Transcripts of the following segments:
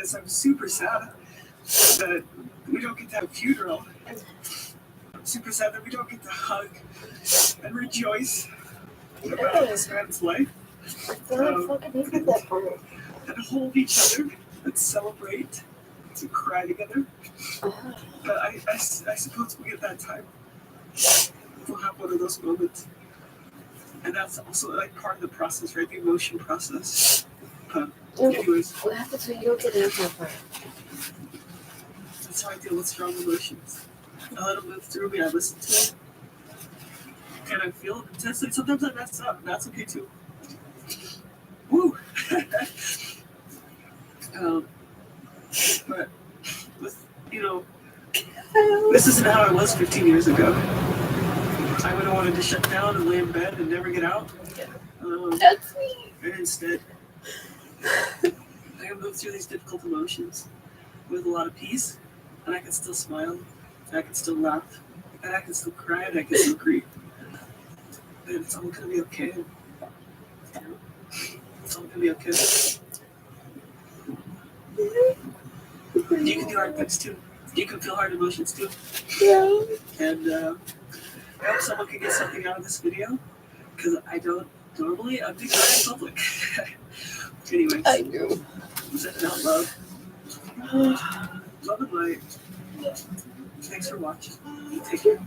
because I'm super sad that we don't get to have a funeral. I'm super sad that we don't get to hug and rejoice about this man's life. And hold each other and celebrate and cry together. But I suppose we get that time. We'll have one of those moments. And that's also like part of the process, right? The emotion process. Anyways. What happens when you don't get an part? That's how I deal with strong emotions. I let them move through me, I listen to them. And I feel intensely. Sometimes I mess up, and that's okay too. Woo! But, this isn't how I was 15 years ago. I would have wanted to shut down and lay in bed and never get out. That's me. And instead, I can move through these difficult emotions with a lot of peace, and I can still smile, and I can still laugh, and I can still cry, and I can still grieve. And it's all gonna be okay. It's all gonna be okay. You can do hard things too. You can feel hard emotions too. Yeah. And I hope someone can get something out of this video, because I don't normally. I'm big in public. Anyways. I do. I'm sending out love. Love and light. Thanks for watching. Take care.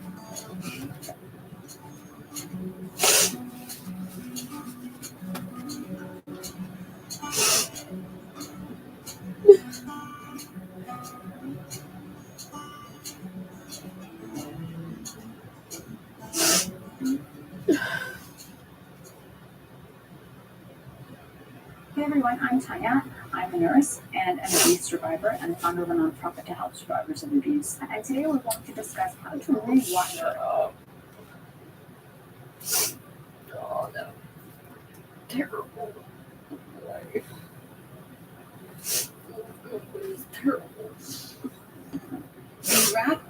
Hey everyone, I'm Tanya. I'm a nurse and an abuse survivor and founder of a nonprofit to help survivors of abuse. And today we're going to discuss how to rewire. Oh no. Terrible life. It's terrible. Wrap.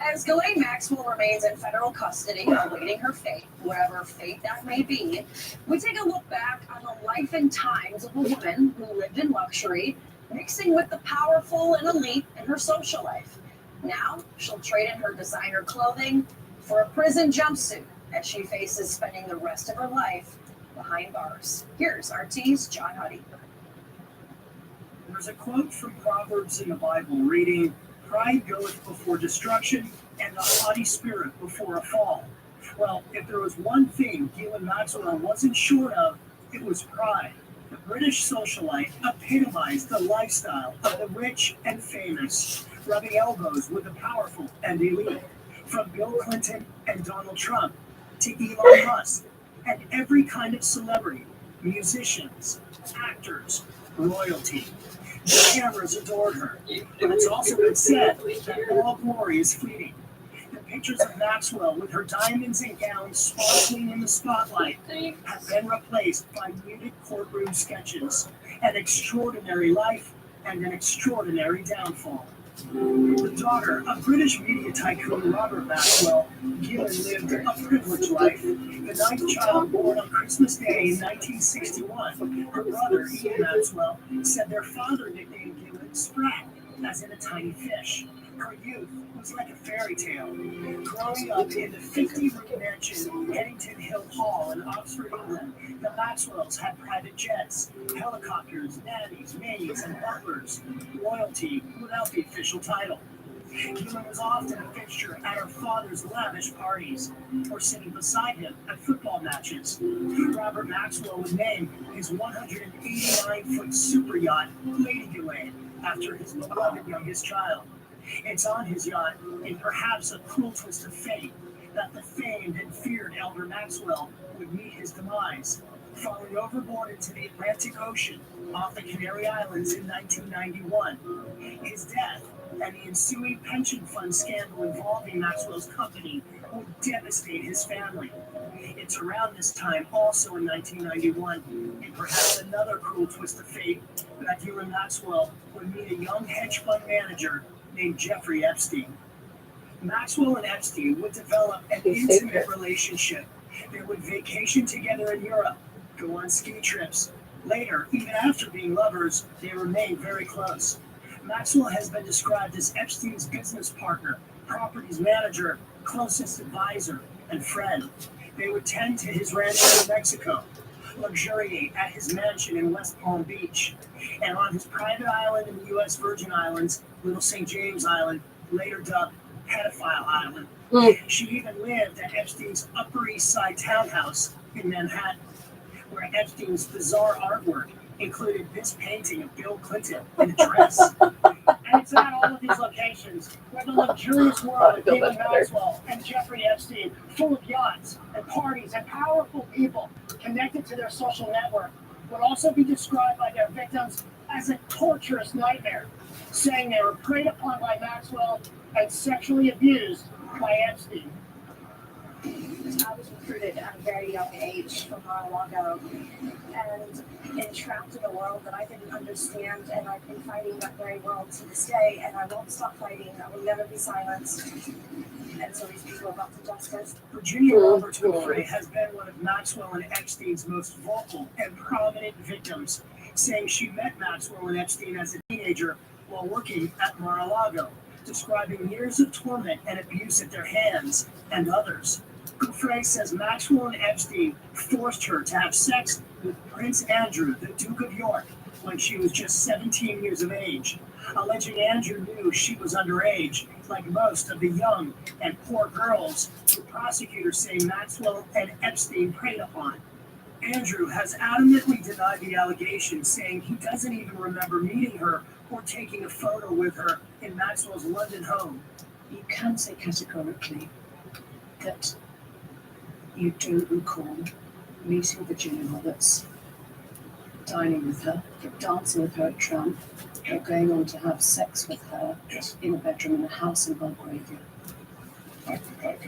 As Ghislaine Maxwell remains in federal custody, awaiting her fate, whatever fate that may be, we take a look back on the life and times of a woman who lived in luxury, mixing with the powerful and elite in her social life. Now, she'll trade in her designer clothing for a prison jumpsuit as she faces spending the rest of her life behind bars. Here's RT's John Huddy. There's a quote from Proverbs in the Bible reading, "Pride goeth before destruction, and the haughty spirit before a fall." Well, if there was one thing Ghislaine Maxwell wasn't short of, it was pride. The British socialite epitomized the lifestyle of the rich and famous, rubbing elbows with the powerful and elite. From Bill Clinton and Donald Trump to Elon Musk and every kind of celebrity, musicians, actors, royalty. The cameras adored her, but it's also been said that all glory is fleeting. The pictures of Maxwell with her diamonds and gowns sparkling in the spotlight have been replaced by muted courtroom sketches, an extraordinary life and an extraordinary downfall. The daughter of British media tycoon Robert Maxwell, Ghislaine lived a privileged life. The ninth child born on Christmas Day in 1961, her brother Ian Maxwell said their father nicknamed Ghislaine Sprat, as in a tiny fish. Her youth was like a fairy tale. Growing up in the 50-room mansion, Bennington Hill Hall in Oxford, England, the Maxwells had private jets, helicopters, nannies, maids, and butlers. Royalty without the official title. Ghislaine was often a fixture at her father's lavish parties, or sitting beside him at football matches. Robert Maxwell would name his 189-foot super yacht Lady Ghislaine after his beloved youngest child. It's on his yacht, in perhaps a cruel twist of fate, that the famed and feared Elder Maxwell would meet his demise, falling overboard into the Atlantic Ocean off the Canary Islands in 1991. His death and the ensuing pension fund scandal involving Maxwell's company would devastate his family. It's around this time, also in 1991, in perhaps another cruel twist of fate, that Ghislaine Maxwell would meet a young hedge fund manager named Jeffrey Epstein. Maxwell and Epstein would develop an He's intimate secret. relationship. They would vacation together in Europe, go on ski trips. Later, even after being lovers, they remained very close. Maxwell has been described as Epstein's business partner, properties manager, closest advisor, and friend. They would tend to his ranch in Mexico, luxuriate at his mansion in West Palm Beach, and on his private island in the U.S. Virgin Islands, Little St. James Island, later dubbed Pedophile Island. She even lived at Epstein's Upper East Side townhouse in Manhattan, where Epstein's bizarre artwork included this painting of Bill Clinton in a dress. And it's at all of these locations where the luxurious world of Galen Maxwell and Jeffrey Epstein, full of yachts and parties and powerful people connected to their social network, would also be described by their victims as a torturous nightmare, saying they were preyed upon by Maxwell and sexually abused by Epstein. I was recruited at a very young age from Mar-a-Lago and entrapped in a world that I didn't understand, and I've been fighting that very world to this day, and I won't stop fighting. I will never be silenced. And so these people are brought to justice. Virginia Roberts Giuffre has been one of Maxwell and Epstein's most vocal and prominent victims, saying she met Maxwell and Epstein as a teenager while working at Mar-a-Lago, describing years of torment and abuse at their hands and others. Giuffre says Maxwell and Epstein forced her to have sex with Prince Andrew, the Duke of York, when she was just 17 years of age, alleging Andrew knew she was underage, like most of the young and poor girls who prosecutors say Maxwell and Epstein preyed upon. Andrew has adamantly denied the allegations, saying he doesn't even remember meeting her or taking a photo with her in Maxwell's London home. You can say categorically that you do recall meeting Virginia Roberts, dining with her, dancing with her at Trump, or going on to have sex with her in a bedroom in a house in Belgravia.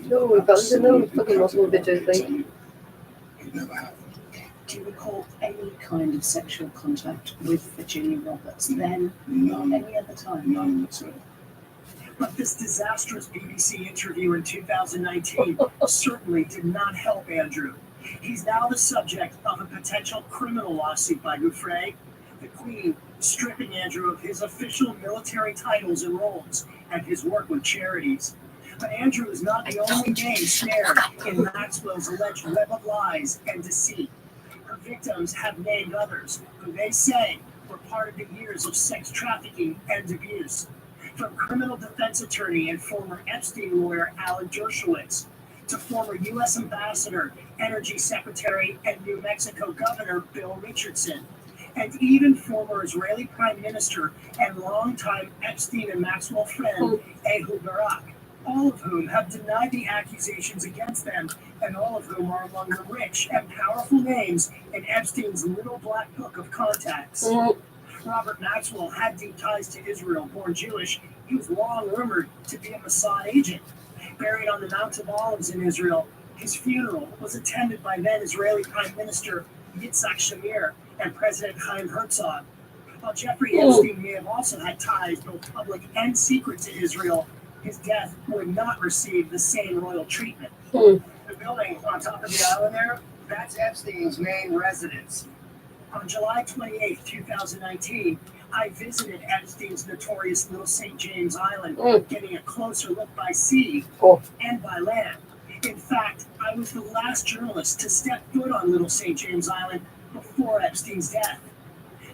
No, we found no fucking multiple bitches, like. It never happened. Do you recall any kind of sexual contact with Virginia Roberts then, or None. any other time? None whatsoever. But this disastrous BBC interview in 2019 certainly did not help Andrew. He's now the subject of a potential criminal lawsuit by Giuffre, the Queen, stripping Andrew of his official military titles and roles and his work with charities. But Andrew is not the only name snared in Maxwell's alleged web of lies and deceit. Her victims have named others who they say were part of the years of sex trafficking and abuse. From criminal defense attorney and former Epstein lawyer Alan Dershowitz to former U.S. Ambassador, Energy Secretary, and New Mexico Governor Bill Richardson, and even former Israeli Prime Minister and longtime Epstein and Maxwell friend Ehud Barak, all of whom have denied the accusations against them, and all of whom are among the rich and powerful names in Epstein's little black book of contacts. Robert Maxwell had deep ties to Israel, born Jewish. He was long rumored to be a Mossad agent. Buried on the Mount of Olives in Israel, his funeral was attended by then Israeli Prime Minister Yitzhak Shamir and President Chaim Herzog. While Jeffrey Epstein may have also had ties, both public and secret, to Israel, his death would not receive the same royal treatment. The building on top of the island there, that's Epstein's main residence. On July 28, 2019, I visited Epstein's notorious Little St. James Island, getting a closer look by sea and by land. In fact, I was the last journalist to step foot on Little St. James Island before Epstein's death.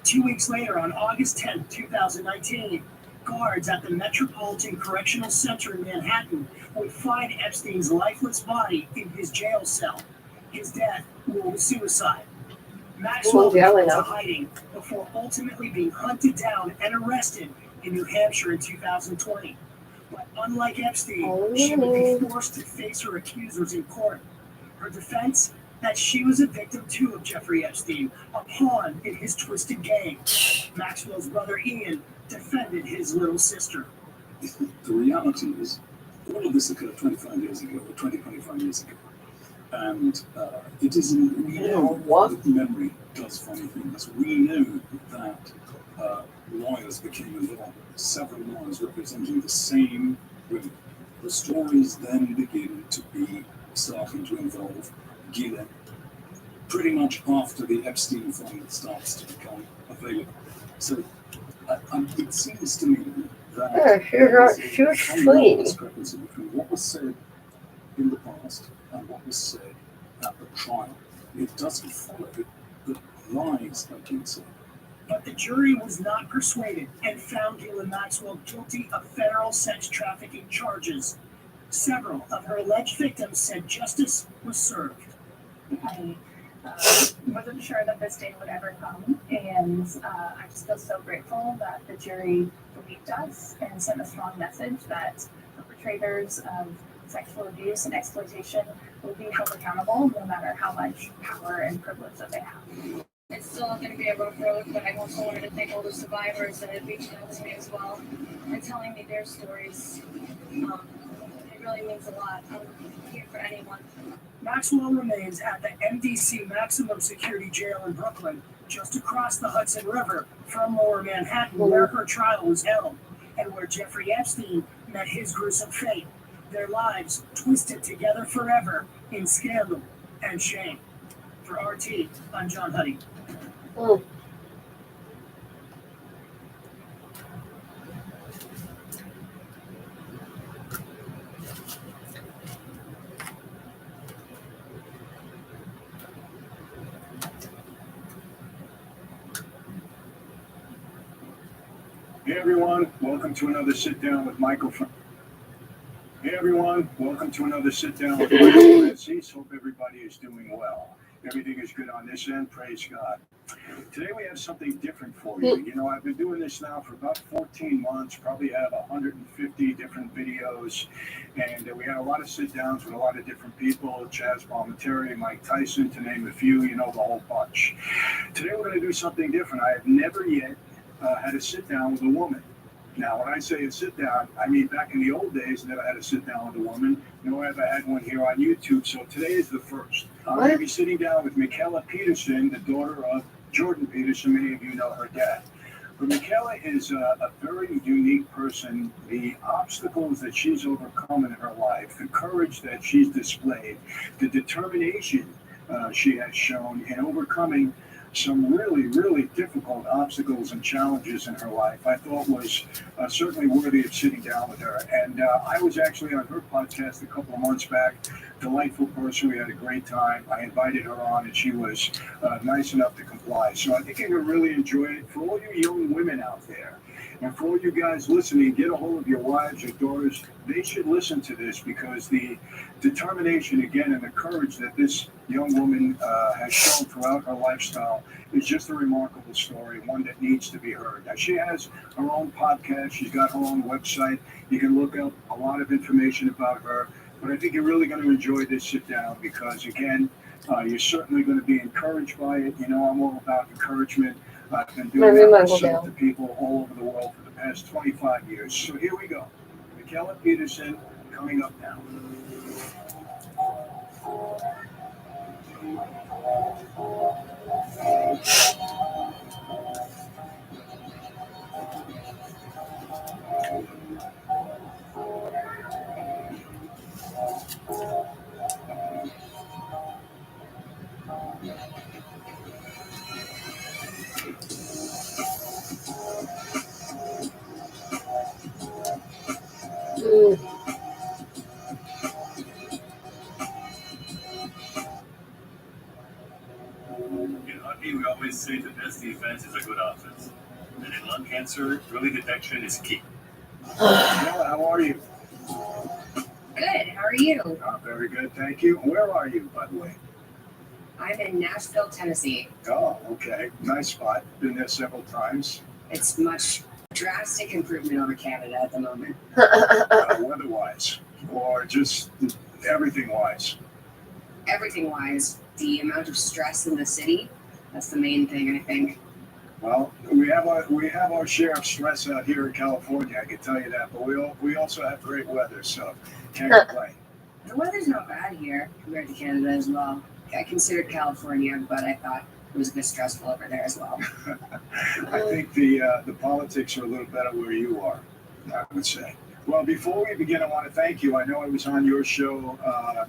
2 weeks later, on August 10, 2019, guards at the Metropolitan Correctional Center in Manhattan would find Epstein's lifeless body in his jail cell. His death was suicide. Maxwell went into hiding before ultimately being hunted down and arrested in New Hampshire in 2020. But unlike Epstein, she would be forced to face her accusers in court. Her defense? That she was a victim too of Jeffrey Epstein, a pawn in his twisted game. Maxwell's brother Ian defended his little sister. The reality is, all of this occurred 25 years ago, or 25 years ago. And it isn't, we know that memory does funny things. We know that lawyers became involved, several lawyers representing the same women. The stories then begin to be starting to involve Gila, pretty much after the Epstein file starts to become available. So it seems to me that she was some funny. discrepancy between what was said in the past and what was said at the trial. It doesn't follow that lies have been said. But the jury was not persuaded and found Ghislaine Maxwell guilty of federal sex trafficking charges. Several of her alleged victims said justice was served. I wasn't sure that this day would ever come, and I just feel so grateful that the jury believed us and sent a strong message that perpetrators of sexual abuse and exploitation will be held accountable no matter how much power and privilege that they have. It's still going to be a rough road, but I also wanted to thank all the survivors that have reached out to me as well and telling me their stories. It really means a lot. I'm here for anyone. Maxwell remains at the MDC Maximum Security Jail in Brooklyn, just across the Hudson River from Lower Manhattan, where her trial was held, and where Jeffrey Epstein met his gruesome fate. Their lives twisted together forever in scandal and shame. For RT, I'm John Huddy. Oh. Hey everyone, welcome to another sit down with Michael. Hey everyone, welcome to another sit down with Michael Francis. Hope everybody is doing well. Everything is good on this end, praise God. Today we have something different for you. You know, I've been doing this now for about 14 months, probably have 150 different videos, and we had a lot of sit downs with a lot of different people, Chaz Palminteri, Mike Tyson, to name a few, you know, the whole bunch. Today we're going to do something different. I have never yet had a sit down with a woman. Now, when I say a sit down, I mean back in the old days, never had a sit down with a woman. Nor have I had one here on YouTube. So today is the first. I'm going to be sitting down with Michaela Peterson, the daughter of Jordan Peterson. Many of you know her dad. But Michaela is a very unique person. The obstacles that she's overcome in her life, the courage that she's displayed, the determination she has shown in overcoming some really, really difficult obstacles and challenges in her life, I thought was certainly worthy of sitting down with her. And I was actually on her podcast a couple of months back. Delightful person. We had a great time. I invited her on, and she was nice enough to comply. So I think you're going to really enjoy it. For all you young women out there, and for all you guys listening, get a hold of your wives, your daughters. They should listen to this because the determination, again, and the courage that this young woman has shown throughout her lifestyle is just a remarkable story, one that needs to be heard. Now, she has her own podcast. She's got her own website. You can look up a lot of information about her. But I think you're really going to enjoy this sit down because, again, you're certainly going to be encouraged by it. You know, I'm all about encouragement. I've been doing that myself to people all over the world for the past 25 years. So here we go. Michaela Peterson coming up now. In hockey, we always say the best defense is a good offense. And in lung cancer, early detection is key. Michaela, how are you? Good. How are you? Very good, thank you. Where are you, by the way? I'm in Nashville, Tennessee. Oh, okay. Nice spot. Been there several times. It's much drastic improvement over Canada at the moment. Weather-wise, or just everything-wise? Everything-wise, the amount of stress in the city, that's the main thing, I think. Well, we have our share of stress out here in California, I can tell you that. But we also have great weather, so can't complain. The weather's not bad here compared to Canada as well. I considered California, but I thought it was a bit stressful over there as well. I think the politics are a little better where you are, I would say. Well, before we begin, I want to thank you. I know I was on your show,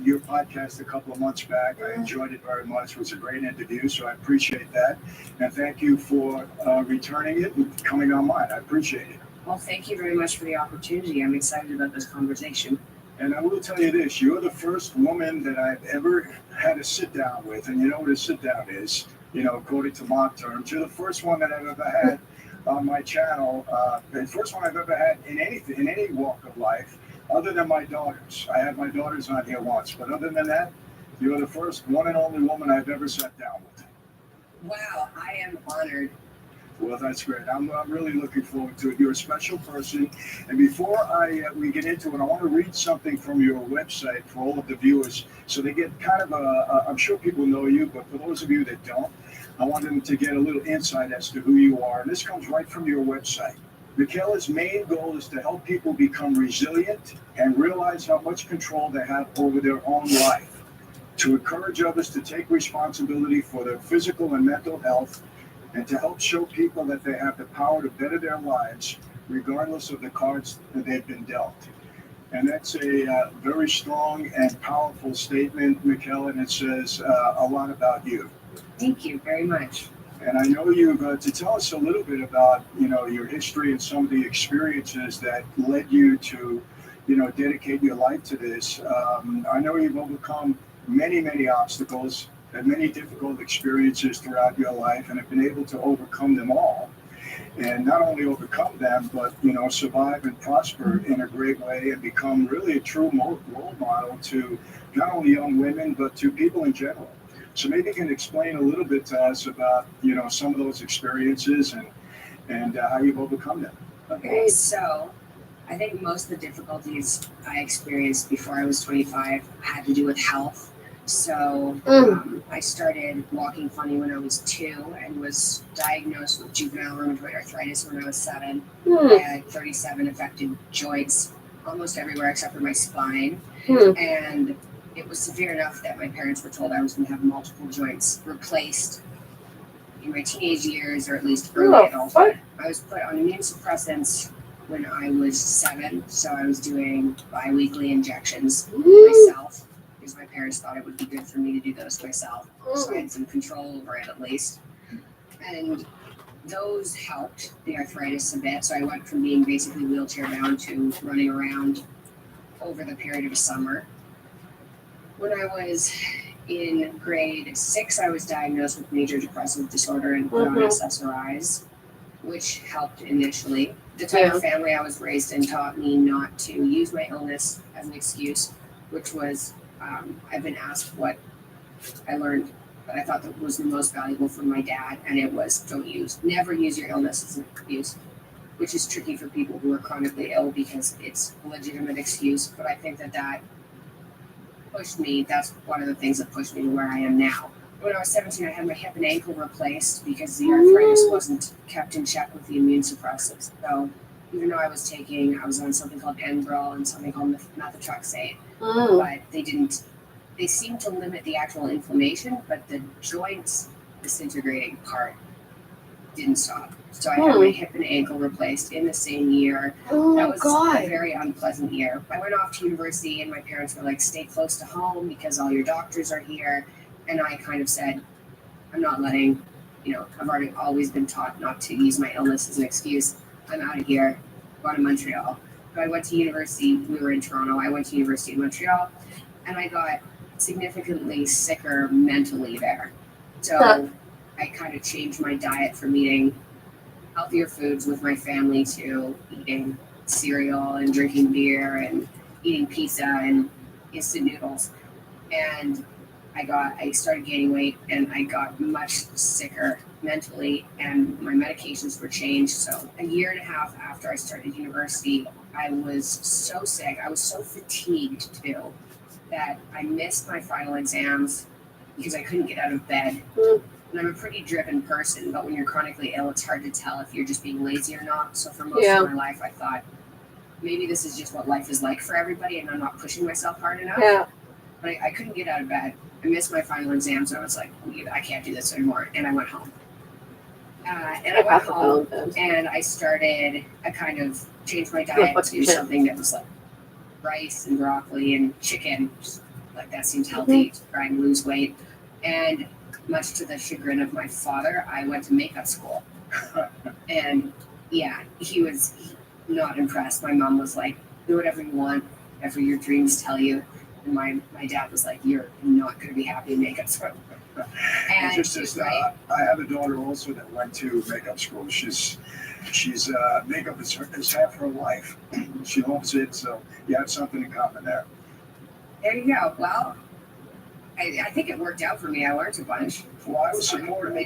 your podcast a couple of months back. I enjoyed it very much. It was a great interview, so I appreciate that. And thank you for returning it and coming on mine. I appreciate it. Well, thank you very much for the opportunity. I'm excited about this conversation. And I will tell you this, you're the first woman that I've ever had a sit down with. And you know what a sit down is, according to mock terms. You're the first one that I've ever had on my channel. The first one I've ever had in any walk of life, other than my daughters. I had my daughters on here once, but other than that, you're the first one and only woman I've ever sat down with. Wow, I am honored. Well, that's great. I'm really looking forward to it. You're a special person. And before we get into it, I want to read something from your website for all of the viewers so they get kind of I'm sure people know you, but for those of you that don't, I want them to get a little insight as to who you are. And this comes right from your website. Michaela's main goal is to help people become resilient and realize how much control they have over their own life, to encourage others to take responsibility for their physical and mental health, and to help show people that they have the power to better their lives regardless of the cards that they've been dealt. And that's a very strong and powerful statement, Michaela, and it says a lot about you. Thank you very much. And I know you've to tell us a little bit about, your history and some of the experiences that led you to, dedicate your life to this. I know you've overcome many, many obstacles, had many difficult experiences throughout your life, and have been able to overcome them all. And not only overcome them, but survive and prosper in a great way and become really a true role model to not only young women, but to people in general. So maybe you can explain a little bit to us about, some of those experiences and how you've overcome them. Okay, so I think most of the difficulties I experienced before I was 25 had to do with health. So I started walking funny when I was 2 and was diagnosed with juvenile rheumatoid arthritis when I was 7. I had 37 affected joints almost everywhere except for my spine. And it was severe enough that my parents were told I was going to have multiple joints replaced in my teenage years, or at least early adulthood. I was put on immune suppressants when I was 7, so I was doing bi-weekly injections myself, because my parents thought it would be good for me to do those myself, so I had some control over it at least. And those helped the arthritis a bit, so I went from being basically wheelchair bound to running around over the period of a summer. When I was in grade 6, I was diagnosed with major depressive disorder and put on SSRIs, which helped initially. The type of family I was raised in taught me not to use my illness as an excuse, which was, I've been asked what I learned that I thought that was the most valuable from my dad, and it was never use your illness as an excuse, which is tricky for people who are chronically ill because it's a legitimate excuse, but I think that pushed me. That's one of the things that pushed me to where I am now. When I was 17, I had my hip and ankle replaced because the arthritis wasn't kept in check with the immune suppressants. So even though I was on something called Enbrel and something called methotrexate, but they seemed to limit the actual inflammation, but the joints disintegrating part didn't stop. So I had my hip and ankle replaced in the same year. That was a very unpleasant year. I went off to university and my parents were like, stay close to home because all your doctors are here. And I kind of said, I'm not letting, I've already always been taught not to use my illness as an excuse. I'm out of here, go to Montreal. But I went to university, we were in Toronto, I went to University of Montreal, and I got significantly sicker mentally there. So I kind of changed my diet from eating healthier foods with my family to eating cereal and drinking beer and eating pizza and instant noodles. And I started gaining weight and I got much sicker mentally and my medications were changed. So a year and a half after I started university, I was so sick. I was so fatigued too that I missed my final exams because I couldn't get out of bed. And I'm a pretty driven person, but when you're chronically ill, it's hard to tell if you're just being lazy or not. So for most of my life, I thought maybe this is just what life is like for everybody and I'm not pushing myself hard enough. but I couldn't get out of bed. I missed my final exam, so I was like, I can't do this anymore, and I went home. And I went home, and I kind of changed my diet to something that was like rice and broccoli and chicken. Like that seems healthy to try and lose weight. And much to the chagrin of my father, I went to makeup school. And yeah, he was not impressed. My mom was like, do whatever you want, whatever your dreams tell you. And my dad was like, you're not going to be happy in makeup school. And just as I have a daughter also that went to makeup school. She's makeup is half her life. She loves it, so you have something in common there. There you go. Well, I think it worked out for me. I learned a bunch. Well, I was supportive.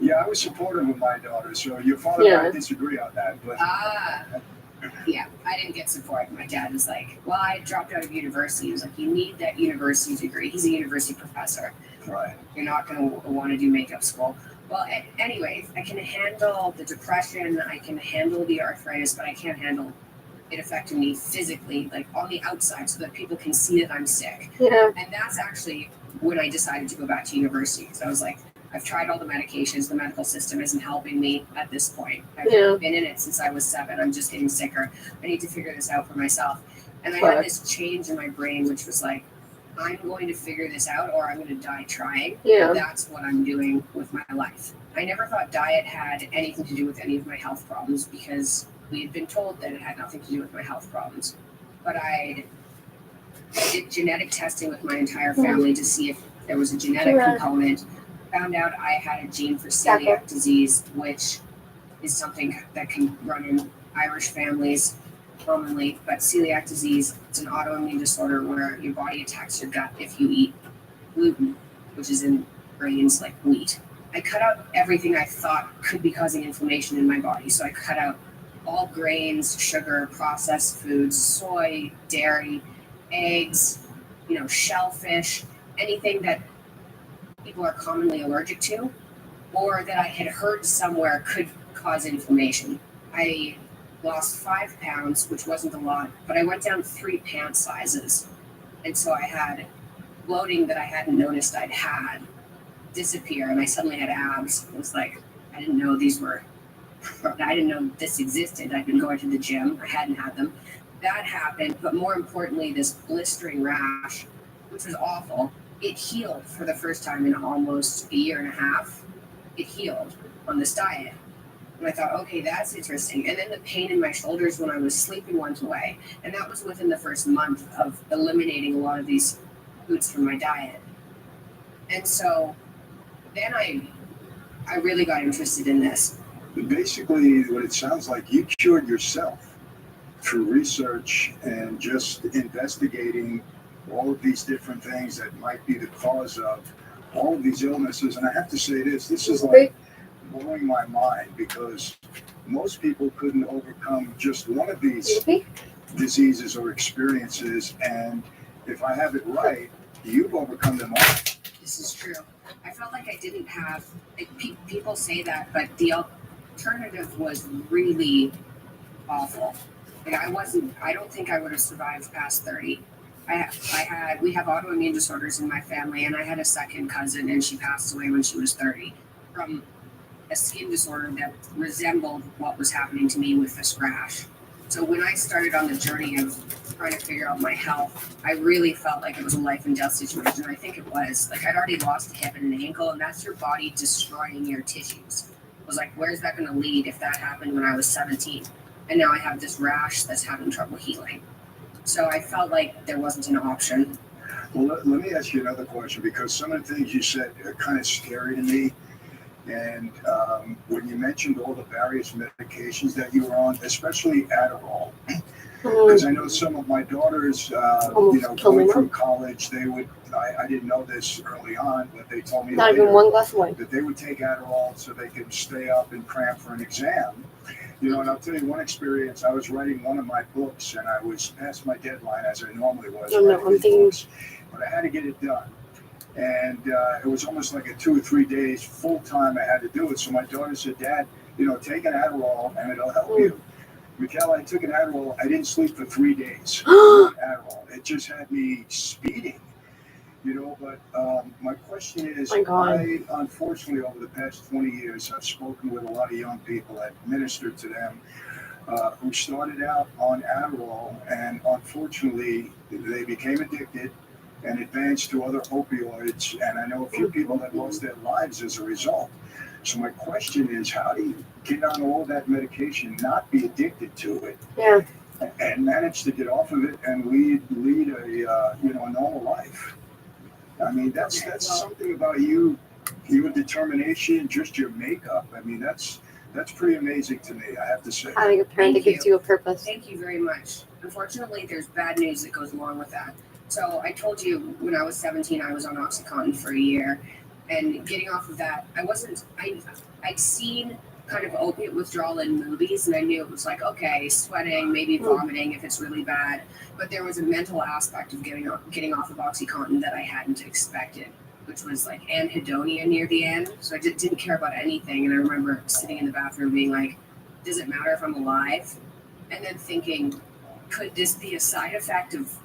Yeah, I was supportive of my daughter. So your father might disagree on that, but. Yeah, I didn't get support. My dad was like, well, I dropped out of university. He was like, you need that university degree. He's a university professor. Right. You're not going to want to do makeup school. Well, anyways, I can handle the depression. I can handle the arthritis, but I can't handle it affecting me physically, like on the outside, so that people can see that I'm sick. Yeah. And that's actually when I decided to go back to university. Because I was like, I've tried all the medications. The medical system isn't helping me at this point. I've been in it since I was 7. I'm just getting sicker. I need to figure this out for myself. And I had this change in my brain, which was like, I'm going to figure this out or I'm going to die trying. Yeah. That's what I'm doing with my life. I never thought diet had anything to do with any of my health problems because we had been told that it had nothing to do with my health problems. But I did genetic testing with my entire family to see if there was a genetic component. Found out I had a gene for celiac disease, which is something that can run in Irish families commonly. But celiac disease, it's an autoimmune disorder where your body attacks your gut if you eat gluten, which is in grains like wheat. I cut out everything I thought could be causing inflammation in my body. So I cut out all grains, sugar, processed foods, soy, dairy, eggs, shellfish, anything that people are commonly allergic to, or that I had heard somewhere could cause inflammation. I lost 5 pounds, which wasn't a lot, but I went down 3 pant sizes. And so I had bloating that I hadn't noticed I'd had disappear, and I suddenly had abs. It was like, I didn't know this existed. I'd been going to the gym. I hadn't had them. That happened, but more importantly, this blistering rash, which was awful, it healed for the first time in almost a year and a half. It healed on this diet. And I thought, okay, that's interesting. And then the pain in my shoulders when I was sleeping went away. And that was within the first month of eliminating a lot of these foods from my diet. And so then I really got interested in this. Basically, what it sounds like, you cured yourself through research and just investigating all of these different things that might be the cause of all of these illnesses. And I have to say this is like blowing my mind, because most people couldn't overcome just one of these diseases or experiences. And if I have it right, you've overcome them all. This is true. I felt like I didn't have, people say that, but the alternative was really awful. Like I don't think I would have survived past 30. We have autoimmune disorders in my family, and I had a second cousin, and she passed away when she was 30 from a skin disorder that resembled what was happening to me with this rash. So when I started on the journey of trying to figure out my health, I really felt like it was a life and death situation. I think it was. Like, I'd already lost a hip and an ankle, and that's your body destroying your tissues. I was like, where's that going to lead if that happened when I was 17? And now I have this rash that's having trouble healing. So I felt like there wasn't an option. Well, let me ask you another question, because some of the things you said are kind of scary to me. And when you mentioned all the various medications that you were on, especially Adderall, because I know some of my daughters, going through college, they would, I didn't know this early on, but they told me that they would take Adderall so they could stay up and cram for an exam. And I'll tell you one experience. I was writing one of my books, and I was past my deadline, as I normally was writing books, but I had to get it done. And it was almost like a 2 or 3 days full time I had to do it. So my daughter said, Dad, take an Adderall and it'll help you. Mikhail, I took an Adderall. I didn't sleep for 3 days. Adderall. It just had me speeding. But my question is, My God. I unfortunately over the past 20 years, I've spoken with a lot of young people, I've ministered to them who started out on Adderall, and unfortunately they became addicted and advanced to other opioids, and I know a few people that lost their lives as a result. So my question is, how do you get on all that medication, not be addicted to it, Yeah. and manage to get off of it and lead a a normal life? I mean, that's something about you, your determination, just your makeup. I mean, that's pretty amazing to me, I have to say. Having a parent that Thank gives you a purpose. Thank you very much. Unfortunately, there's bad news that goes along with that. So I told you when I was 17, I was on OxyContin for a year, and getting off of that, I'd seen kind of opiate withdrawal in movies, and I knew it was like, okay, sweating, maybe vomiting if it's really bad, but there was a mental aspect of getting off of OxyContin that I hadn't expected, which was like anhedonia near the end. So I didn't care about anything, and I remember sitting in the bathroom being like, does it matter if I'm alive? And then thinking, could this be a side effect of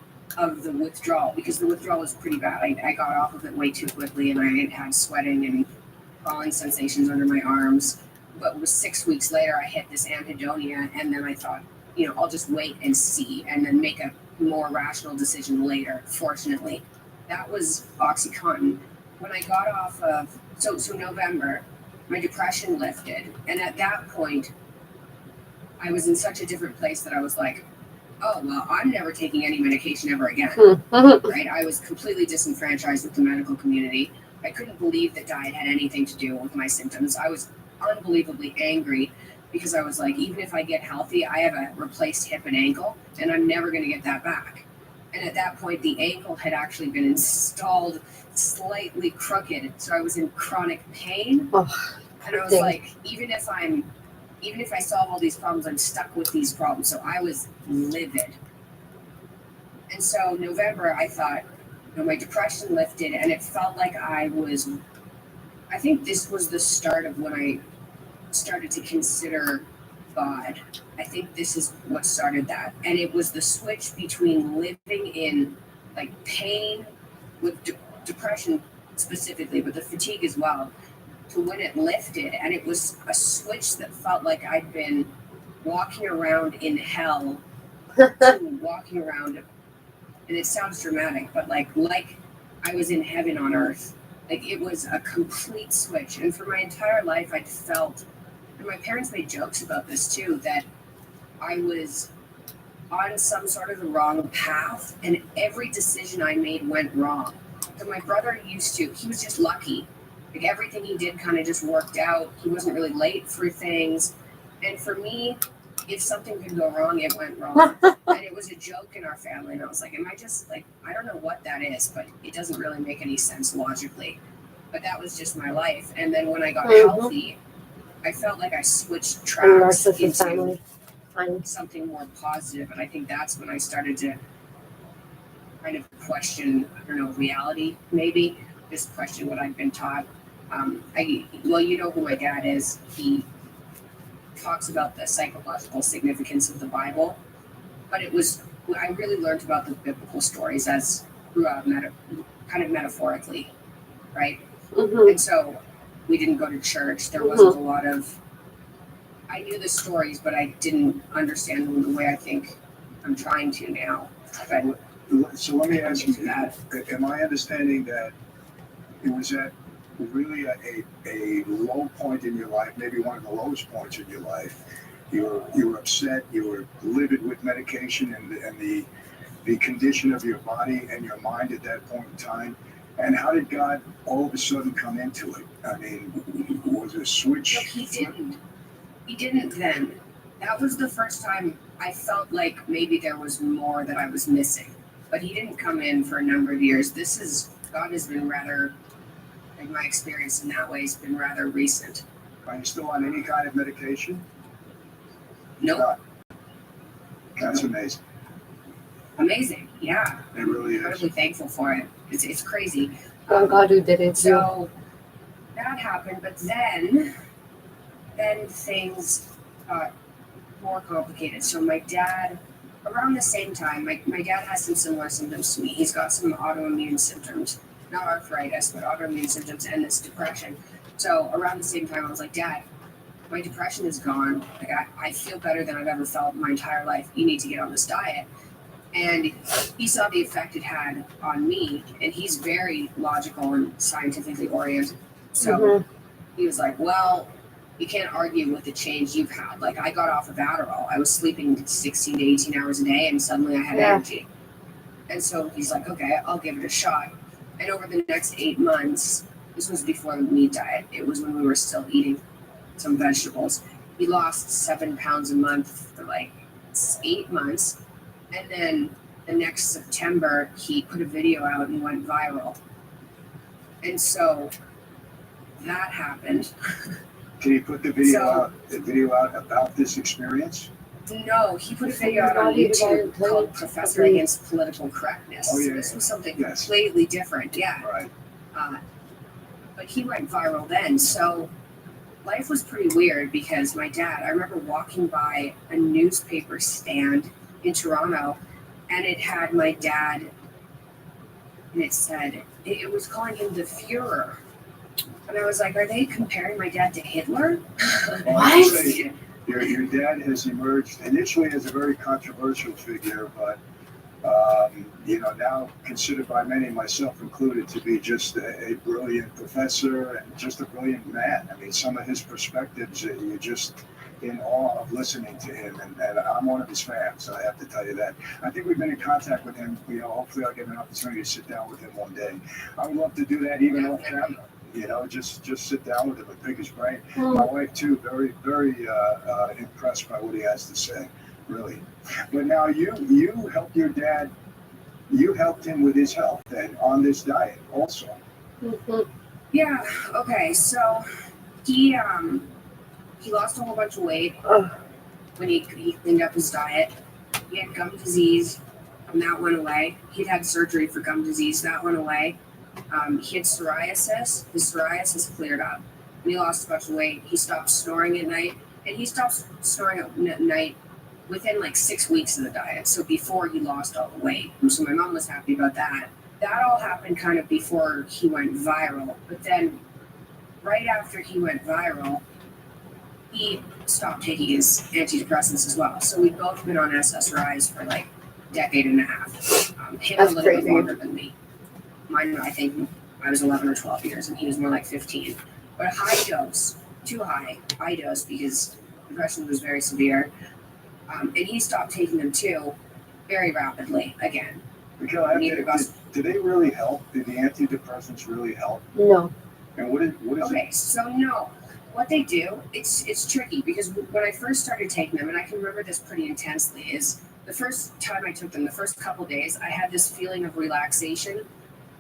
the withdrawal? Because the withdrawal was pretty bad. I got off of it way too quickly, and I had sweating and crawling sensations under my arms. But it was 6 weeks later, I hit this anhedonia, and then I thought, I'll just wait and see, and then make a more rational decision later. Fortunately, that was OxyContin. When I got off of, so November, my depression lifted, and at that point, I was in such a different place that I was like, oh, well, I'm never taking any medication ever again, right? I was completely disenfranchised with the medical community. I couldn't believe that diet had anything to do with my symptoms. I was unbelievably angry because I was like, even if I get healthy, I have a replaced hip and ankle, and I'm never going to get that back. And at that point, the ankle had actually been installed slightly crooked, so I was in chronic pain. And I was like, even if I solve all these problems, I'm stuck with these problems. So I was livid. And so November, I thought, my depression lifted, and it felt like I think this was the start of when I started to consider God. I think this is what started that. And it was the switch between living in like pain with depression specifically, but the fatigue as well, to when it lifted. And it was a switch that felt like I'd been walking around in hell to walking around, and it sounds dramatic, but like I was in heaven on earth. Like it was a complete switch. And for my entire life, I'd felt, and my parents made jokes about this too, that I was on some sort of the wrong path, and every decision I made went wrong. So my brother he was just lucky. Like everything he did kind of just worked out. He wasn't really late for things. And for me, if something could go wrong, it went wrong. And it was a joke in our family. And I was like, am I just like, I don't know what that is, but it doesn't really make any sense logically. But that was just my life. And then when I got healthy, I felt like I switched tracks into something more positive. And I think that's when I started to kind of question, reality, maybe. Just question what I've been taught. You know who my dad is. He talks about the psychological significance of the Bible, but I really learned about the biblical stories as kind of metaphorically, right? And so we didn't go to church. There wasn't a lot of, I knew the stories, but I didn't understand them the way I think I'm trying to now. So let me ask you that. Am I understanding that it was at really a low point in your life, maybe one of the lowest points in your life? You were upset, you were livid with medication and the condition of your body and your mind at that point in time. And how did God all of a sudden come into it? I mean, was it a switch? No, he didn't then. That was the first time I felt like maybe there was more that I was missing. But he didn't come in for a number of years. God has been rather, like my experience in that way has been rather recent. Are you still on any kind of medication? Nope. No. That's amazing. Amazing, yeah. It really is. Incredibly thankful for it. It's crazy. Well, God who did it. So that happened, but then things got more complicated. So my dad around the same time, my dad has some similar symptoms to me. He's got some autoimmune symptoms, not arthritis, but autoimmune symptoms and this depression. So around the same time, I was like, Dad, my depression is gone. Like I feel better than I've ever felt in my entire life. You need to get on this diet. And he saw the effect it had on me, and he's very logical and scientifically oriented. So he was like, well, you can't argue with the change you've had. Like, I got off of Adderall. I was sleeping 16 to 18 hours a day, and suddenly I had energy. And so he's like, okay, I'll give it a shot. And over the next 8 months, this was before the meat diet. It was when we were still eating some vegetables. He lost 7 pounds a month for like 8 months. And then the next September, he put a video out and went viral. And so that happened. Did he put the video out about this experience? No, he put a video out on YouTube called Professor Against Political Correctness. Oh, yeah. So this was something completely different, Right. But he went viral then. So life was pretty weird because my dad, I remember walking by a newspaper stand in Toronto, and it had my dad, and it said, it was calling him the Führer. And I was like, are they comparing my dad to Hitler? What? Your dad has emerged initially as a very controversial figure, but now considered by many, myself included, to be just a brilliant professor and just a brilliant man. I mean, some of his perspectives, you're just in awe of listening to him, and I'm one of his fans, so I have to tell you that. I think we've been in contact with him. Hopefully I'll get an opportunity to sit down with him one day. I would love to do that even off camera. Just sit down with him and pick his brain. My wife too, very, very impressed by what he has to say, really. But now you helped your dad. You helped him with his health and on this diet also. Yeah. Okay. So he lost a whole bunch of weight when he cleaned up his diet. He had gum disease, and that went away. He'd had surgery for gum disease, that went away. He had psoriasis. His psoriasis cleared up, and he lost a bunch of weight. He stopped snoring at night, and he stopped snoring at night within like 6 weeks of the diet. So before he lost all the weight. So my mom was happy about that. That all happened kind of before he went viral. But then right after he went viral, he stopped taking his antidepressants as well. So we've both been on SSRIs for like a decade and a half. Him a little bit longer than me. Mine, I think I was 11 or 12 years, and he was more like 15. But a high dose, too high dose, because depression was very severe. And he stopped taking them too, very rapidly again. Mikhail, do they really help? Do the antidepressants really help? No. And what is okay, so no. What they do, it's tricky, because when I first started taking them, and I can remember this pretty intensely, is the first time I took them, the first couple days, I had this feeling of relaxation.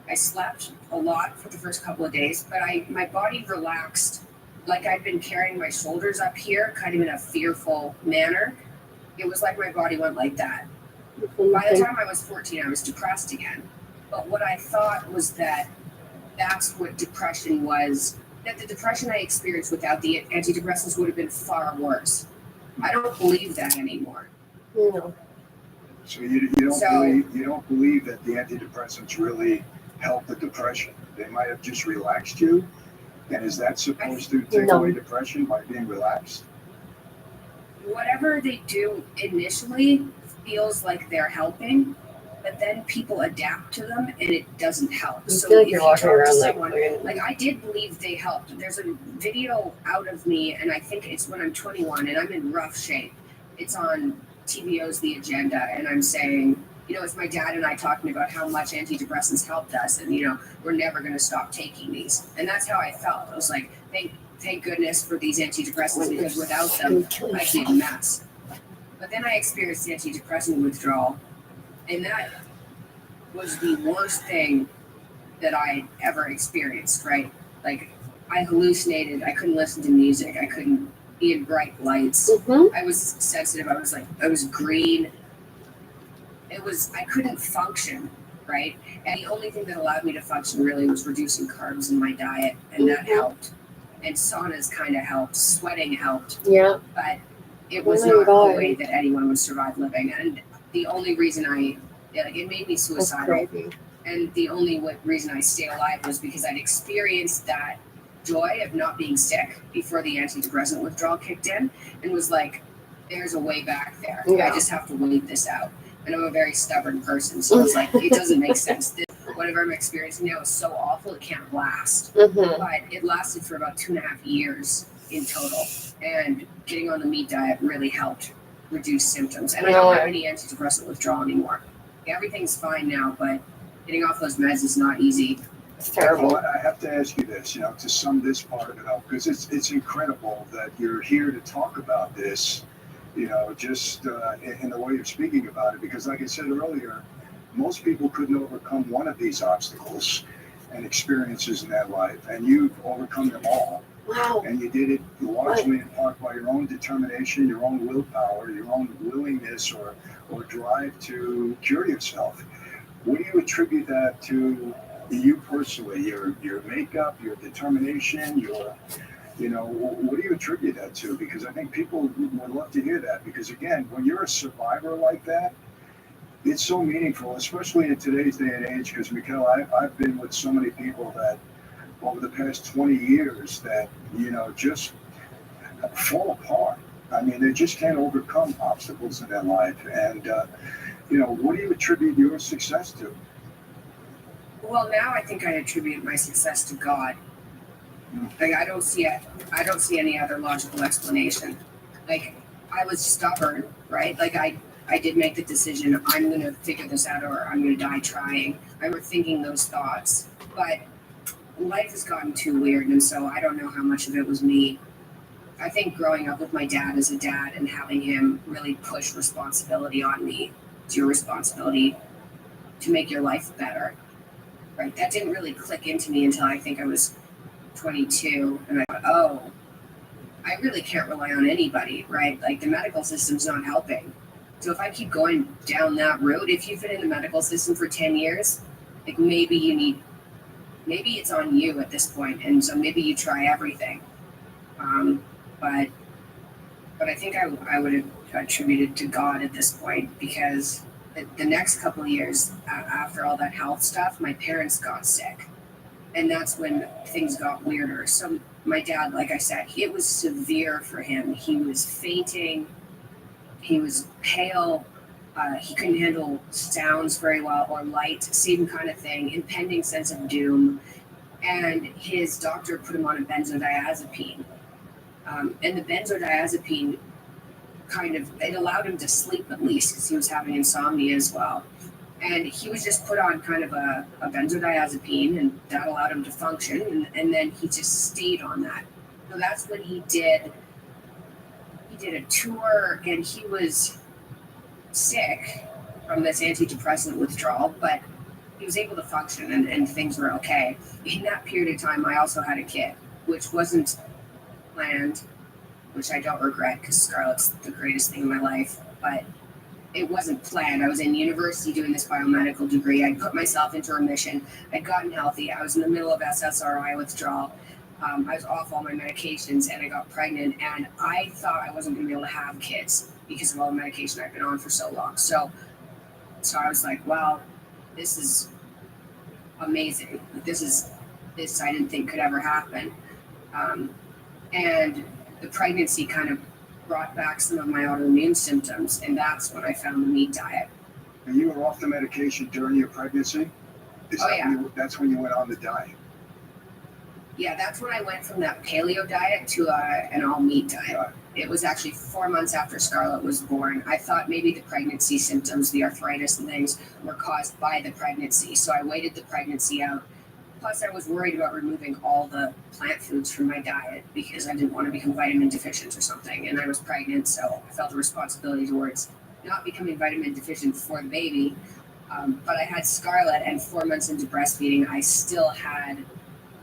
I slept a lot for the first couple of days, but my body relaxed, like I'd been carrying my shoulders up here, kind of in a fearful manner. It was like my body went like that. By the time I was 14, I was depressed again. But what I thought was that's what depression was, that the depression I experienced without the antidepressants would have been far worse. I don't believe that anymore. No. So you don't believe that the antidepressants really help the depression? They might have just relaxed you, and is that supposed to take away depression by being relaxed? Whatever they do initially feels like they're helping, but then people adapt to them and it doesn't help. So feel like you're walking around like I did believe they helped. There's a video out of me, and I think it's when I'm 21 and I'm in rough shape. It's on TVO's The Agenda, and I'm saying, it's my dad and I talking about how much antidepressants helped us, and we're never going to stop taking these. And that's how I felt. I was like, thank goodness for these antidepressants, because without them, I'd be a mess. But then I experienced antidepressant withdrawal, and that was the worst thing that I ever experienced, right? Like, I hallucinated. I couldn't listen to music. I couldn't be in bright lights. I was sensitive. I was green. I couldn't function, right? And the only thing that allowed me to function really was reducing carbs in my diet, and that helped. And saunas kind of helped. Sweating helped. Yeah. But it was not the way that anyone would survive living. And the only reason it made me That's suicidal. crazy. And the only reason I stayed alive was because I'd experienced that joy of not being sick before the antidepressant withdrawal kicked in, and was like, there's a way back there. Yeah. I just have to wait this out. And I'm a very stubborn person, so it's like, it doesn't make sense. Whatever I'm experiencing now is so awful, it can't last. Mm-hmm. But it lasted for about 2.5 years in total. And getting on the meat diet really helped reduce symptoms. And I don't have any antidepressant withdrawal anymore. Everything's fine now, but getting off those meds is not easy. It's terrible. Well, I have to ask you this, to sum this part of it up, because it's incredible that you're here to talk about this, just in the way you're speaking about it. Because like I said earlier, most people couldn't overcome one of these obstacles and experiences in their life, and you've overcome them all. Wow. And you did it largely in part by your own determination, your own willpower, your own willingness or drive to cure yourself. What do you attribute that to, you personally? Your makeup, your determination, what do you attribute that to? Because I think people would love to hear that. Because again, when you're a survivor like that, it's so meaningful, especially in today's day and age. Because Mikhail, I've been with so many people that over the past 20 years that, just fall apart. I mean, they just can't overcome obstacles in their life. And, what do you attribute your success to? Well, now I think I attribute my success to God. Like, I don't see any other logical explanation. Like, I was stubborn, right? Like, I did make the decision, I'm going to figure this out, or I'm going to die trying. I remember thinking those thoughts. But life has gotten too weird, and so I don't know how much of it was me. I think growing up with my dad as a dad and having him really push responsibility on me, it's your responsibility to make your life better, right? That didn't really click into me until I think I was 22, and I thought, I really can't rely on anybody, right? Like, the medical system's not helping. So if I keep going down that road, if you've been in the medical system for 10 years, like, maybe it's on you at this point, and so maybe you try everything. But I think I would have attributed to God at this point, because the next couple of years after all that health stuff, my parents got sick, and that's when things got weirder. So my dad, like I said, it was severe for him. He was fainting. He was pale. He couldn't handle sounds very well, or light, same kind of thing, impending sense of doom. And his doctor put him on a benzodiazepine. And the benzodiazepine it allowed him to sleep at least, because he was having insomnia as well. And he was just put on kind of a benzodiazepine, and that allowed him to function. And then he just stayed on that. So that's when he did a tour, and he was sick from this antidepressant withdrawal, but he was able to function, and things were okay. In that period of time, I also had a kid, which wasn't planned, which I don't regret, because Scarlett's the greatest thing in my life, but it wasn't planned. I was in university doing this biomedical degree. I'd put myself into remission. I'd gotten healthy. I was in the middle of SSRI withdrawal. I was off all my medications, and I got pregnant, and I thought I wasn't going to be able to have kids because of all the medication I've been on for so long. So I was like, wow, this is amazing. This I didn't think could ever happen. And the pregnancy kind of brought back some of my autoimmune symptoms, and that's when I found the meat diet. And you were off the medication during your pregnancy? That's when you went on the diet? Yeah, that's when I went from that paleo diet to an all-meat diet. It was actually 4 months after Scarlett was born. I thought maybe the pregnancy symptoms, the arthritis and things, were caused by the pregnancy, so I waited the pregnancy out. Plus, I was worried about removing all the plant foods from my diet because I didn't want to become vitamin deficient or something. And I was pregnant, so I felt a responsibility towards not becoming vitamin deficient for the baby. But I had Scarlett, and 4 months into breastfeeding, I still had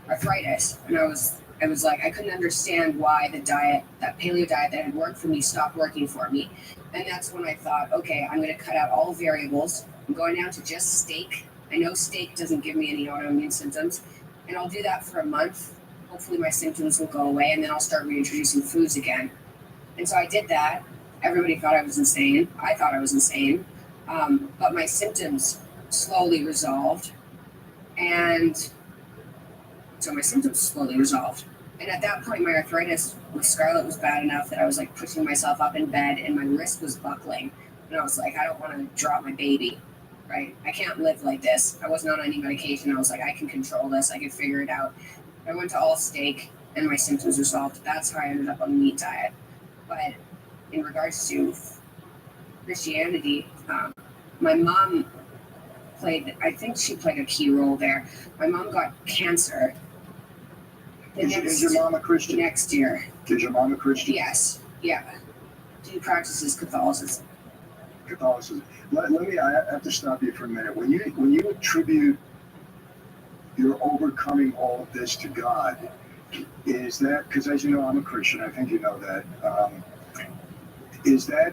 arthritis. And I was like, I couldn't understand why the diet, that paleo diet that had worked for me, stopped working for me. And that's when I thought, okay, I'm going to cut out all variables. I'm going down to just steak. I know steak doesn't give me any autoimmune symptoms, and I'll do that for a month. Hopefully my symptoms will go away, and then I'll start reintroducing foods again. And so I did that. Everybody thought I was insane. I thought I was insane. But my symptoms slowly resolved. And so my symptoms slowly resolved. And at that point, my arthritis with scarlet was bad enough that I was like pushing myself up in bed and my wrist was buckling. And I was like, I don't want to drop my baby, right? I can't live like this. I wasn't on any medication. I was like, I can control this. I can figure it out. I went to all steak and my symptoms resolved. That's how I ended up on the meat diet. But in regards to Christianity, my mom I think she played a key role there. My mom got cancer. Is your mom a Christian? Next year. Is your mom a Christian? Yes. Yeah. She practices Catholicism. Catholicism. I have to stop you for a minute. When you attribute your overcoming all of this to God, is that, because as you know, I'm a Christian, I think you know that, is that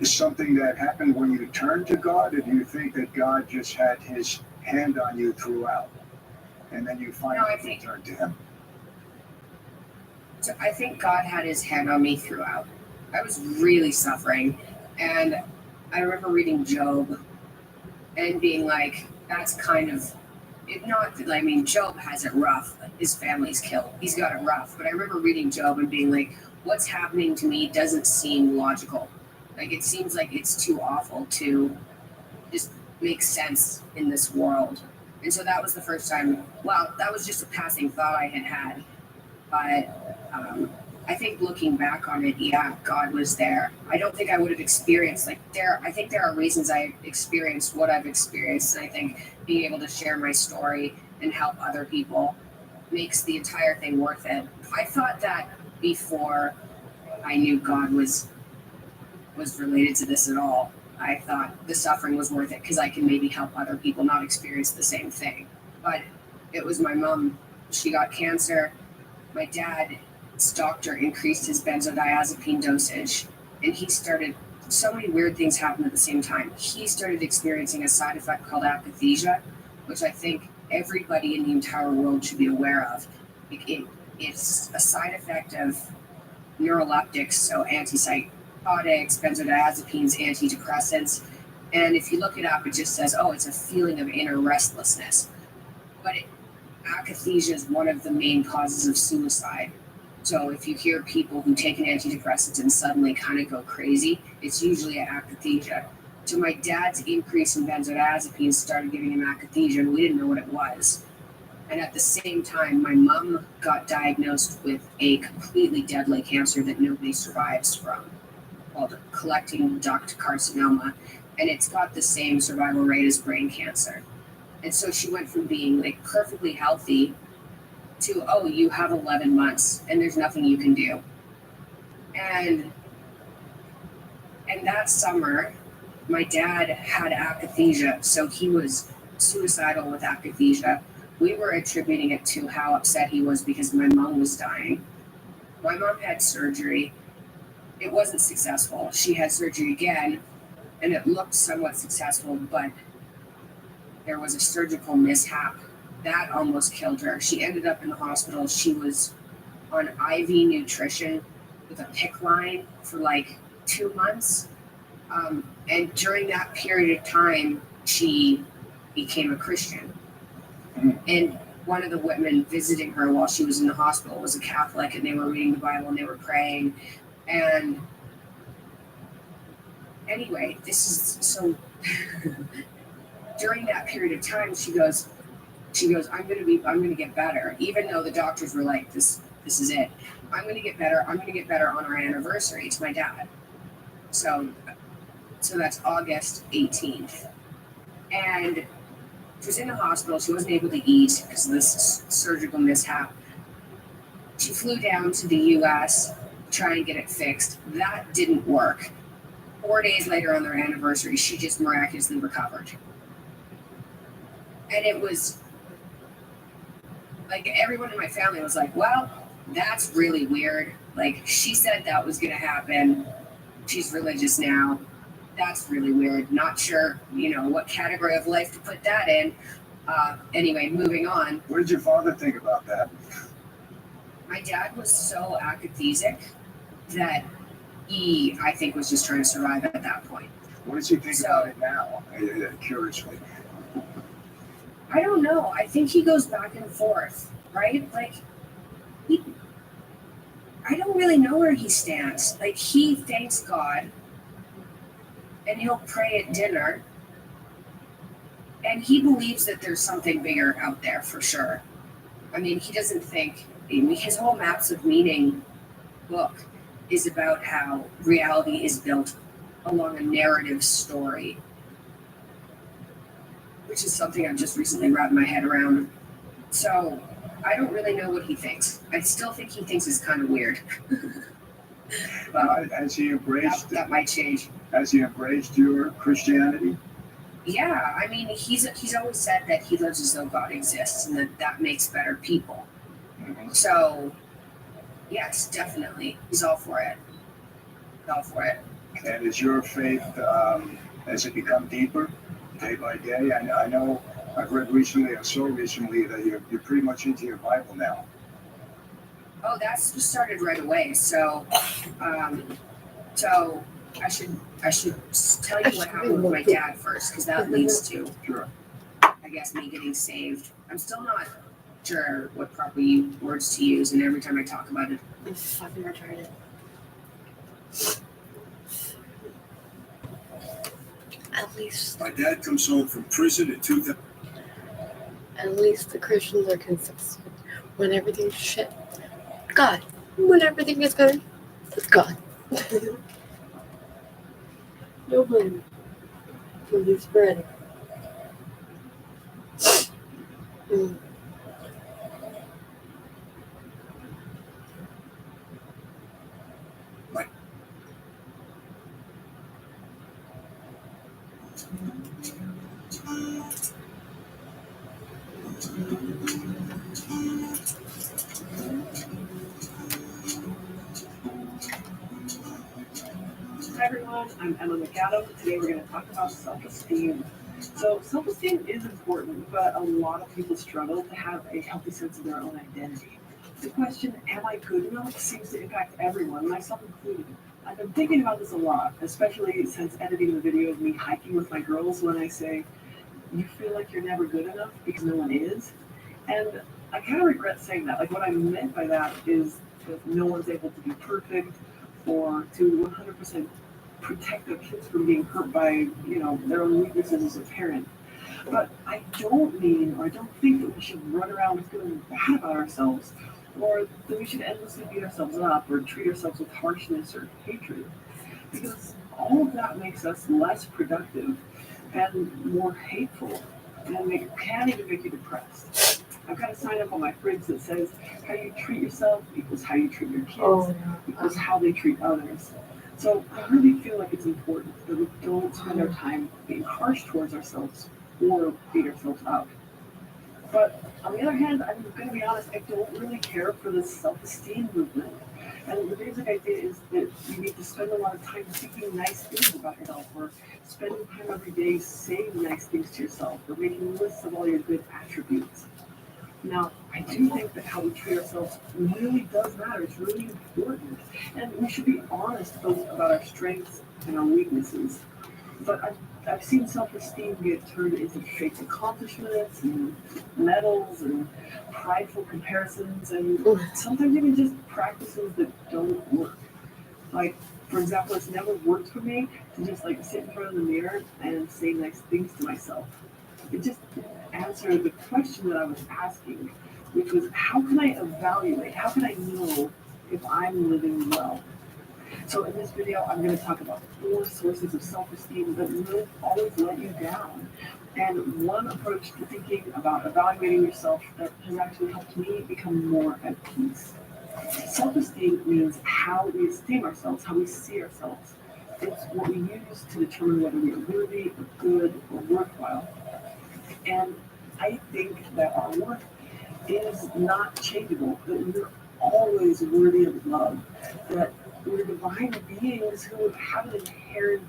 something that happened when you turned to God, or do you think that God just had his hand on you throughout, and then you finally turned to him? So I think God had his hand on me throughout. I was really suffering, and I remember reading Job and being like, that's kind of, Job has it rough. His family's killed. He's got it rough. But I remember reading Job and being like, what's happening to me doesn't seem logical. Like, it seems like it's too awful to just make sense in this world. And so that was the first time, that was just a passing thought I had. But I think looking back on it, yeah, God was there. I don't think I would have experienced, I think there are reasons I experienced what I've experienced. And I think being able to share my story and help other people makes the entire thing worth it. I thought that before I knew God was related to this at all. I thought the suffering was worth it because I can maybe help other people not experience the same thing. But it was my mom. She got cancer. My dad's doctor increased his benzodiazepine dosage, and so many weird things happened at the same time. He started experiencing a side effect called akathisia, which I think everybody in the entire world should be aware of. It's a side effect of neuroleptics, so antipsychotics, benzodiazepines, antidepressants. And if you look it up, it just says, it's a feeling of inner restlessness. But akathisia is one of the main causes of suicide. So if you hear people who take an antidepressant and suddenly kind of go crazy, it's usually akathisia. So my dad's increase in benzodiazepines started giving him akathisia, and we didn't know what it was. And at the same time, my mom got diagnosed with a completely deadly cancer that nobody survives from, called collecting duct carcinoma, and it's got the same survival rate as brain cancer. And so she went from being perfectly healthy to, you have 11 months and there's nothing you can do. And that summer, my dad had akathisia, so he was suicidal with akathisia. We were attributing it to how upset he was because my mom was dying. My mom had surgery. It wasn't successful. She had surgery again, and it looked somewhat successful, but there was a surgical mishap. That almost killed her. She ended up in the hospital. She was on IV nutrition with a PICC line for 2 months. And during that period of time, she became a Christian. And one of the women visiting her while she was in the hospital was a Catholic, and they were reading the Bible and they were praying. And anyway, this is so during that period of time, she goes, I'm going to get better. Even though the doctors were like, this is it. I'm going to get better. I'm going to get better on our anniversary to my dad. So that's August 18th. And she was in the hospital. She wasn't able to eat because of this surgical mishap. She flew down to the U.S. to try and get it fixed. That didn't work. 4 days later on their anniversary, she just miraculously recovered. And it was everyone in my family was like, well, that's really weird. She said that was going to happen. She's religious now. That's really weird. Not sure, what category of life to put that in. Anyway, moving on. What did your father think about that? My dad was so akathisic that he, I think, was just trying to survive at that point. What does he think So- about it now? Curiously. I don't know. I think he goes back and forth, right? Like, I don't really know where he stands. Like, he thanks God, and he'll pray at dinner, and he believes that there's something bigger out there for sure. I mean, he doesn't think, his whole Maps of Meaning book is about how reality is built along a narrative story, which is something I've just recently wrapped my head around. So I don't really know what he thinks. I still think he thinks it's kind of weird. But Has he embraced? that might change. Has he embraced your Christianity? Yeah, I mean, he's always said that he lives as though God exists and that makes better people. So, yes, definitely, he's all for it. All for it. And is your faith, has it become deeper day by day? I know I've read recently, I saw recently that you're pretty much into your Bible now. Oh, that's just started right away. So I should tell you what happened with my dad first, because that leads to, Sure. I guess, me getting saved. I'm still not sure what proper words to use, and every time I talk about it, I'm fucking retarded. At least My dad comes home from prison in 2000. At least the Christians are consistent. When everything's shit, God. When everything is good, it's God. No blame. Holy Spirit. Hi everyone, I'm Emma McAdam. Today we're going to talk about self-esteem. So self-esteem is important, but a lot of people struggle to have a healthy sense of their own identity. The question, am I good enough, seems to impact everyone, myself included. I've been thinking about this a lot, especially since editing the video of me hiking with my girls when I say, you feel like you're never good enough because no one is. And I kind of regret saying that. Like what I meant by that is that no one's able to be perfect or to 100% protect their kids from being hurt by, their own weaknesses as a parent. But I don't mean, or I don't think that we should run around feeling bad about ourselves, or that we should endlessly beat ourselves up or treat ourselves with harshness or hatred. Because all of that makes us less productive and more hateful, and it can even make you depressed. I've got a sign up on my fridge that says, how you treat yourself equals how you treat your kids, equals how they treat others. So I really feel like it's important that we don't spend our time being harsh towards ourselves or beat ourselves up. But on the other hand, I'm going to be honest, I don't really care for this self-esteem movement. And the basic idea is that you need to spend a lot of time thinking nice things about yourself, or spending time every day saying nice things to yourself, or making lists of all your good attributes. Now, I do think that how we treat ourselves really does matter. It's really important. And we should be honest both about our strengths and our weaknesses. But I've seen self-esteem get turned into fake accomplishments and medals and prideful comparisons and sometimes even just practices that don't work. Like, for example, it's never worked for me to just sit in front of the mirror and say nice things to myself. It just didn't answer the question that I was asking, which was, how can I evaluate? How can I know if I'm living well? So in this video, I'm going to talk about 4 sources of self-esteem that will always let you down, and one approach to thinking about evaluating yourself that has actually helped me become more at peace. Self-esteem means how we esteem ourselves, how we see ourselves. It's what we use to determine whether we are worthy, or good, or worthwhile. And I think that our worth is not changeable, that we're always worthy of love, that we're divine beings who have an inherent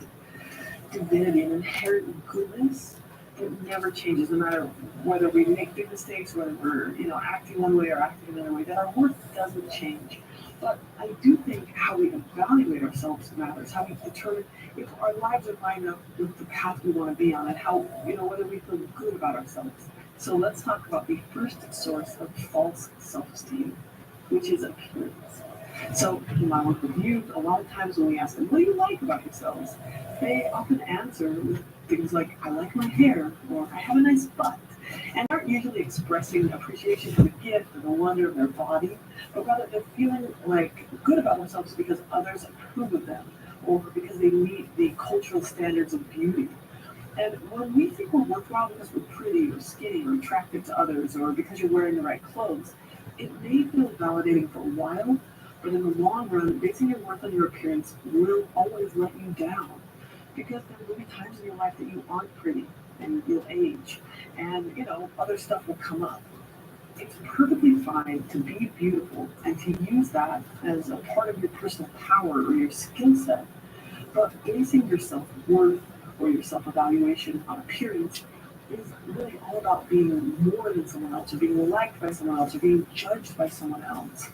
divinity, an inherent goodness that never changes, no matter whether we make big mistakes, whether we're acting one way or acting another way, that our worth doesn't change. But I do think how we evaluate ourselves matters, how we determine if our lives are lined up with the path we want to be on and how, whether we feel good about ourselves. So let's talk about the first source of false self-esteem, which is appearance. So in my work with youth, a lot of times when we ask them, what do you like about yourselves? They often answer with things like, I like my hair, or I have a nice butt, and aren't usually expressing appreciation for the gift or the wonder of their body, but rather they're feeling like good about themselves because others approve of them, or because they meet the cultural standards of beauty. And when we think we're worthwhile because we're pretty or skinny or attractive to others, or because you're wearing the right clothes, it may feel validating for a while, but in the long run, basing your worth on your appearance will always let you down. Because there will be times in your life that you aren't pretty and you'll age, and other stuff will come up. It's perfectly fine to be beautiful and to use that as a part of your personal power or your skill set. But basing your self-worth or your self-evaluation on appearance is really all about being more than someone else, or being liked by someone else, or being judged by someone else.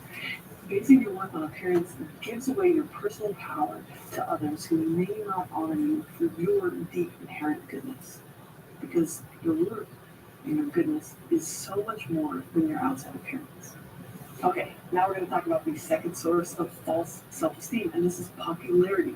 Basing your worth on appearance gives away your personal power to others who may not honor you for your deep inherent goodness. Because your worth and your goodness is so much more than your outside appearance. Okay, now we're going to talk about the second source of false self-esteem, and this is popularity.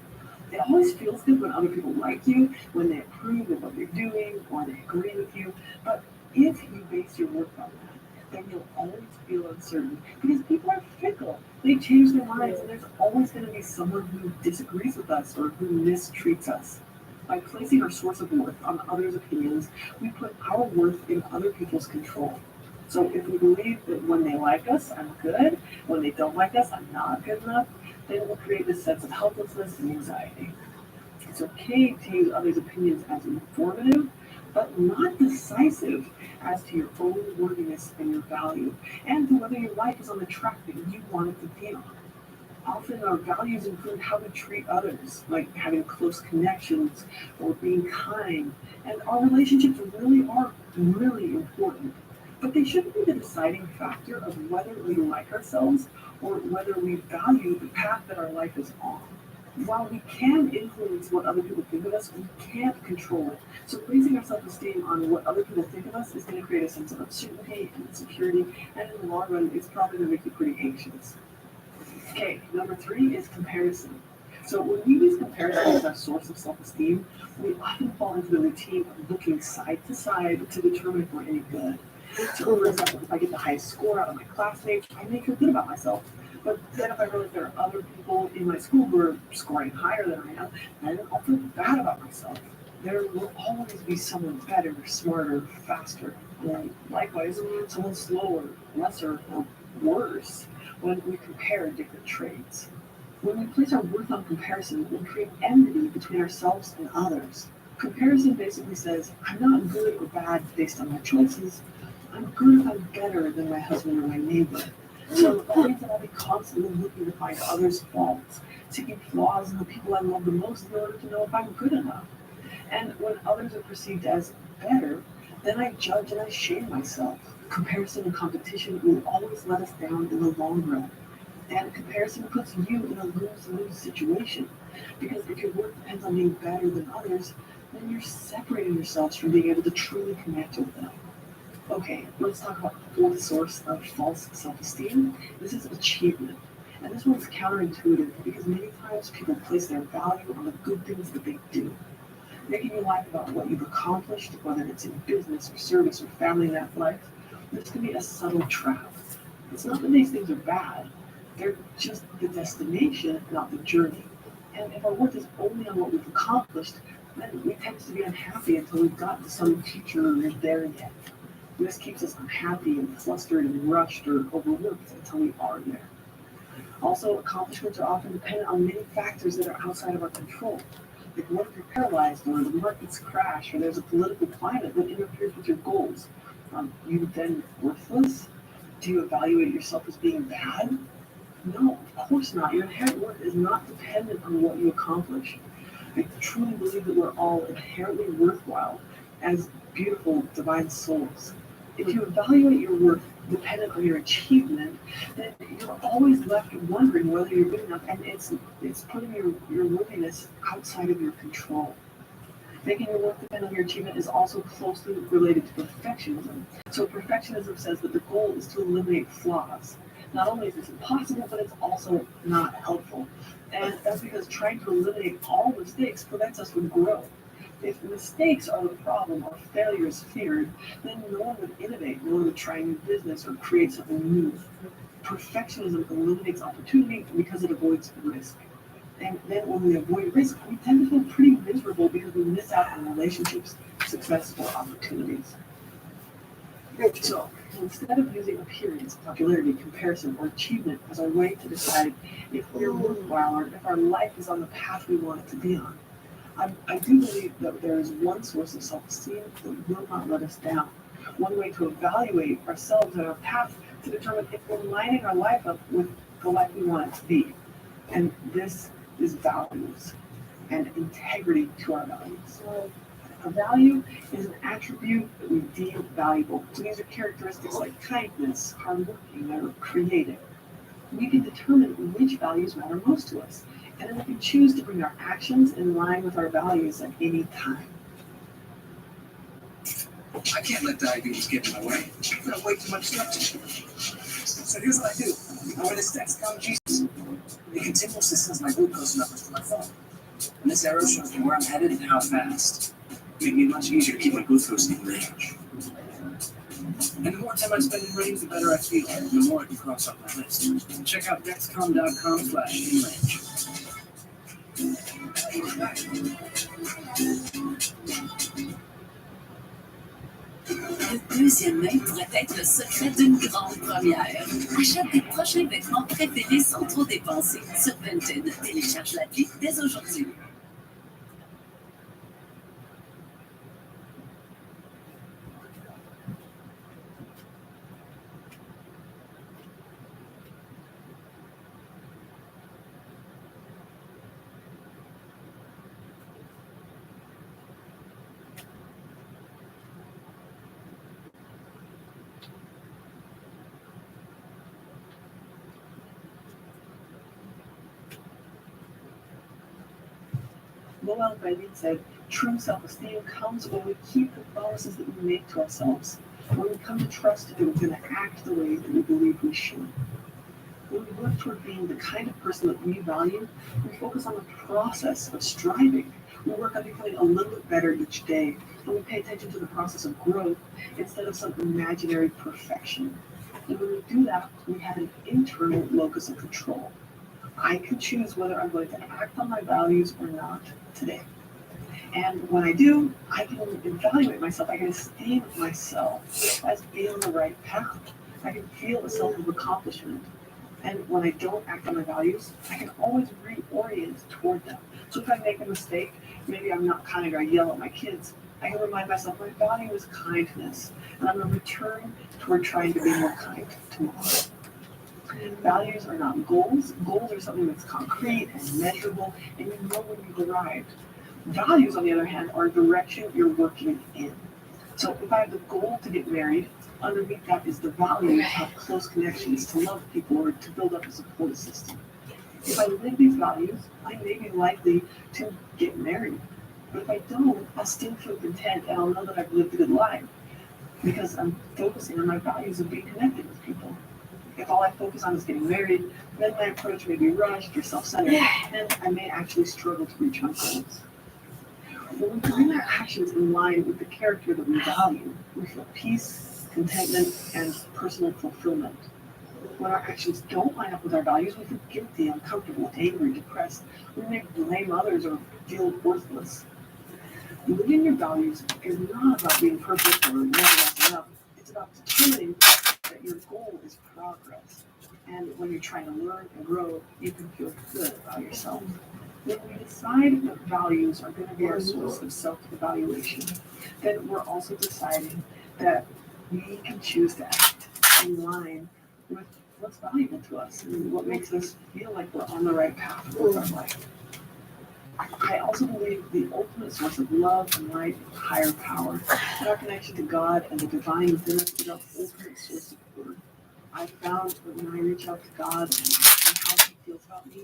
It always feels good when other people like you, when they approve of what you're doing, or they agree with you. But if you base your worth on that, then you'll always feel uncertain because people are fickle. They change their minds, and there's always going to be someone who disagrees with us or who mistreats us. By placing our source of worth on others' opinions, we put our worth in other people's control. So if we believe that when they like us, I'm good, when they don't like us, I'm not good enough, then it will create this sense of helplessness and anxiety. It's okay to use others' opinions as informative, but not decisive as to your own worthiness and your value, and to whether your life is on the track that you want it to be on. Often our values include how we treat others, like having close connections or being kind, and our relationships really are really important. But they shouldn't be the deciding factor of whether we like ourselves or whether we value the path that our life is on. While we can influence what other people think of us, we can't control it. So basing our self-esteem on what other people think of us is going to create a sense of uncertainty and insecurity, and in the long run, it's probably going to make you pretty anxious. Okay, number 3 is comparison. So when we use comparison as our source of self-esteem, we often fall into the routine of looking side to side to determine if we're any good. So for example, if I get the highest score out of my classmates, I may feel good about myself. But then if I realize there are other people in my school who are scoring higher than I am, then I'll feel bad about myself. There will always be someone better, smarter, faster, and likewise someone slower, lesser, or worse when we compare different traits. When we place our worth on comparison, we create enmity between ourselves and others. Comparison basically says, I'm not good or bad based on my choices. I'm good if I'm better than my husband or my neighbor. So that means that I'll be constantly looking to find others' faults, seeking flaws in the people I love the most in order to know if I'm good enough. And when others are perceived as better, then I judge and I shame myself. Comparison and competition will always let us down in the long run. And comparison puts you in a lose-lose situation. Because if your work depends on being better than others, then you're separating yourselves from being able to truly connect with them. Okay, let's talk about the fourth source of false self-esteem. This is achievement. And this one's counterintuitive because many times people place their value on the good things that they do. Making your life about what you've accomplished, whether it's in business or service or family life, this can be a subtle trap. It's not that these things are bad. They're just the destination, not the journey. And if our worth is only on what we've accomplished, then we tend to be unhappy until we've gotten to some future or we're there yet. This keeps us unhappy and flustered and rushed or overworked until we are there. Also, accomplishments are often dependent on many factors that are outside of our control. Like what if you're paralyzed or the markets crash or there's a political climate that interferes with your goals? Are you then worthless? Do you evaluate yourself as being bad? No, of course not. Your inherent worth is not dependent on what you accomplish. I truly believe that we're all inherently worthwhile as beautiful divine souls. If you evaluate your worth dependent on your achievement, then you're always left wondering whether you're good enough, and it's putting your worthiness outside of your control. Making your worth depend on your achievement is also closely related to perfectionism. So perfectionism says that the goal is to eliminate flaws. Not only is this impossible, but it's also not helpful. And that's because trying to eliminate all mistakes prevents us from growth. If mistakes are the problem or failure is feared, then no one would innovate, no one would try a new business or create something new. Perfectionism eliminates opportunity because it avoids risk. And then when we avoid risk, we tend to feel pretty miserable because we miss out on relationships, success, or opportunities. So instead of using appearance, popularity, comparison, or achievement as a way to decide if we're worthwhile or if our life is on the path we want it to be on, I do believe that there is one source of self-esteem that will not let us down. One way to evaluate ourselves and our path to determine if we're lining our life up with the life we want it to be. And this is values and integrity to our values. A value is an attribute that we deem valuable. So these are characteristics like kindness, hardworking, or creative. We can determine which values matter most to us, and then we can choose to bring our actions in line with our values at any time. I can't let diabetes get in my way. I've got way too much stuff to do. So here's what I do. I wear this Dexcom Jesus. It continuously sends my glucose numbers to my phone. And this arrow shows me where I'm headed and how fast. Make me much easier to keep my glucose in range. And the more time I spend in range, the better I feel. The more I can cross off my list. Check out Dexcom.com/inrange. Le deuxième œil pourrait être le secret d'une grande première. Achète tes prochains vêtements préférés sans trop dépenser. Sur Vinted, télécharge l'appli dès aujourd'hui. Noel Benyon said, true self-esteem comes when we keep the promises that we make to ourselves. When we come to trust that we're going to act the way that we believe we should. When we work toward being the kind of person that we value, we focus on the process of striving. We work on becoming a little bit better each day, and we pay attention to the process of growth instead of some imaginary perfection. And when we do that, we have an internal locus of control. I can choose whether I'm going to act on my values or not today. And when I do, I can evaluate myself. I can esteem myself as being on the right path. I can feel a sense of accomplishment. And when I don't act on my values, I can always reorient toward them. So if I make a mistake, maybe I'm not kind or I yell at my kids, I can remind myself my value is kindness. And I'm going to return toward trying to be more kind tomorrow. Values are not goals. Goals are something that's concrete and measurable, and you know when you've arrived. Values, on the other hand, are a direction you're working in. So if I have the goal to get married, underneath that is the value to have close connections, to love people, or to build up a support system. If I live these values, I may be likely to get married. But if I don't, I'll still feel content, and I'll know that I've lived a good life because I'm focusing on my values of being connected with people. If all I focus on is getting married, then my approach may be rushed or self-centered, and I may actually struggle to reach my goals. When we bring our actions in line with the character that we value, we feel peace, contentment, and personal fulfillment. When our actions don't line up with our values, we feel guilty, uncomfortable, angry, depressed. We may blame others or feel worthless. Living your values is not about being perfect or never messing up. It's about determining that your goal is progress. And when you're trying to learn and grow, you can feel good about yourself. When we decide that values are going to be our source of self-evaluation, then we're also deciding that we can choose to act in line with what's valuable to us and what makes us feel like we're on the right path with our life. I also believe the ultimate source of love and light is a higher power, and our connection to God and the divine within us is our ultimate source of good. I've found that when I reach out to God and ask him how he feels about me,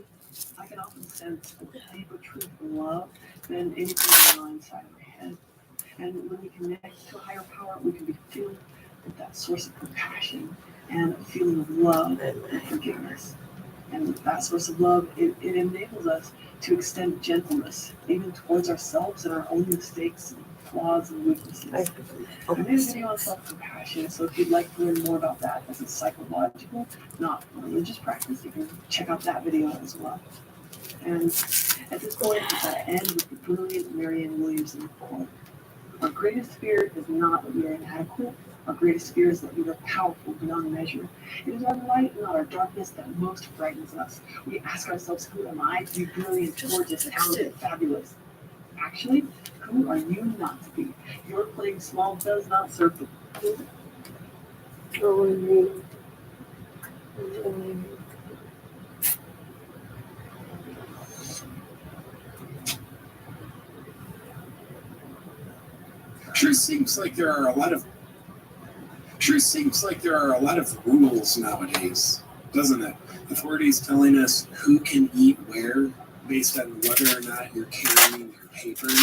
I can often sense a deeper truth of love than anything going on inside of my head. And when we connect to a higher power, we can be filled with that source of compassion and a feeling of love and forgiveness. And that source of love, it enables us to extend gentleness even towards ourselves and our own mistakes and flaws and weaknesses. I made a video on self-compassion, so if you'd like to learn more about that as a psychological, not religious practice, you can check out that video as well. And at this point, I end with the brilliant Marianne Williamson quote. Our greatest fear is not that we are inadequate. Our greatest fear is that we are powerful beyond measure. It is our light, not our darkness, that most frightens us. We ask ourselves, who am I to be brilliant, gorgeous, talented, fabulous? Actually, who are you not to be? Your playing small does not serve the good. Sure seems like there are a lot of rules nowadays, doesn't it? Authorities telling us who can eat where based on whether or not you're carrying your papers,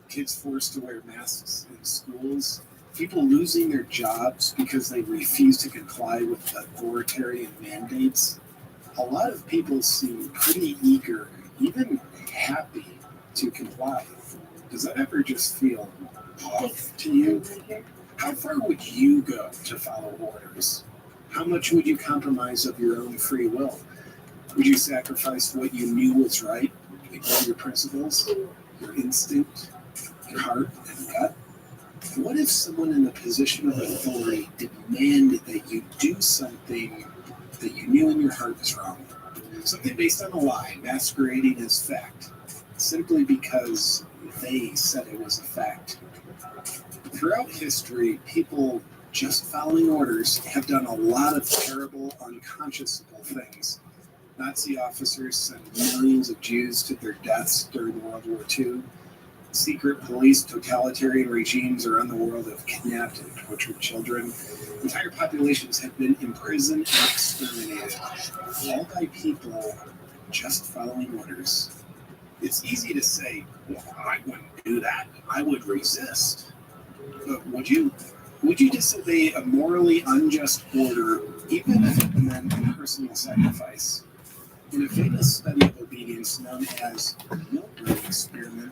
kids forced to wear masks in schools, people losing their jobs because they refuse to comply with authoritarian mandates. A lot of people seem pretty eager, even happy to comply. Does that ever just feel off to you? How far would you go to follow orders? How much would you compromise of your own free will? Would you sacrifice what you knew was right, ignore your principles, your instinct, your heart and gut? What if someone in a position of authority demanded that you do something that you knew in your heart was wrong? Something based on a lie, masquerading as fact, simply because they said it was a fact. Throughout history, people just following orders have done a lot of terrible, unconscionable things. Nazi officers sent millions of Jews to their deaths during World War II. Secret police totalitarian regimes around the world have kidnapped and tortured children. Entire populations have been imprisoned and exterminated, all by people just following orders. It's easy to say, well, I wouldn't do that. I would resist. But would you disobey a morally unjust order, even if it meant personal sacrifice? In a famous study of obedience known as the Milgram experiment,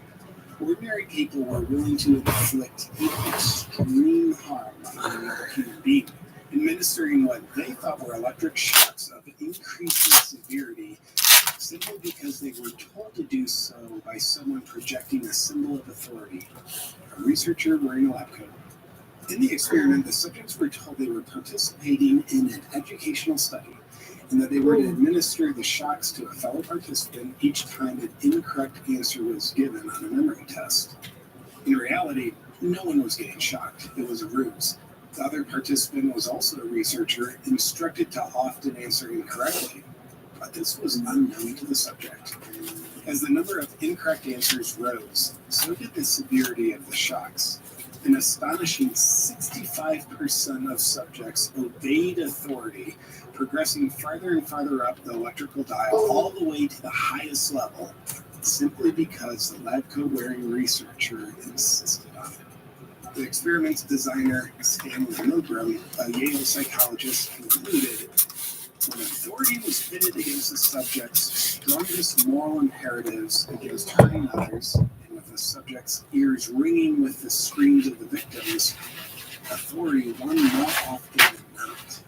ordinary people were willing to inflict even extreme harm on another human being, administering what they thought were electric shocks of increasing severity simply because they were told to do so by someone projecting a symbol of authority, a researcher wearing a lab coat. In the experiment, the subjects were told they were participating in an educational study and that they were to administer the shocks to a fellow participant each time an incorrect answer was given on a memory test. In reality, no one was getting shocked. It was a ruse. The other participant was also a researcher, instructed to often answer incorrectly. But this was unknown to the subject. As the number of incorrect answers rose, so did the severity of the shocks. An astonishing 65% of subjects obeyed authority, progressing farther and farther up the electrical dial, all the way to the highest level, simply because the lab coat-wearing researcher insisted on it. The experiment's designer, Stanley Milgram, a Yale psychologist, concluded when authority was pitted against the subject's strongest moral imperatives against hurting others, and with the subject's ears ringing with the screams of the victims, authority won more often than not.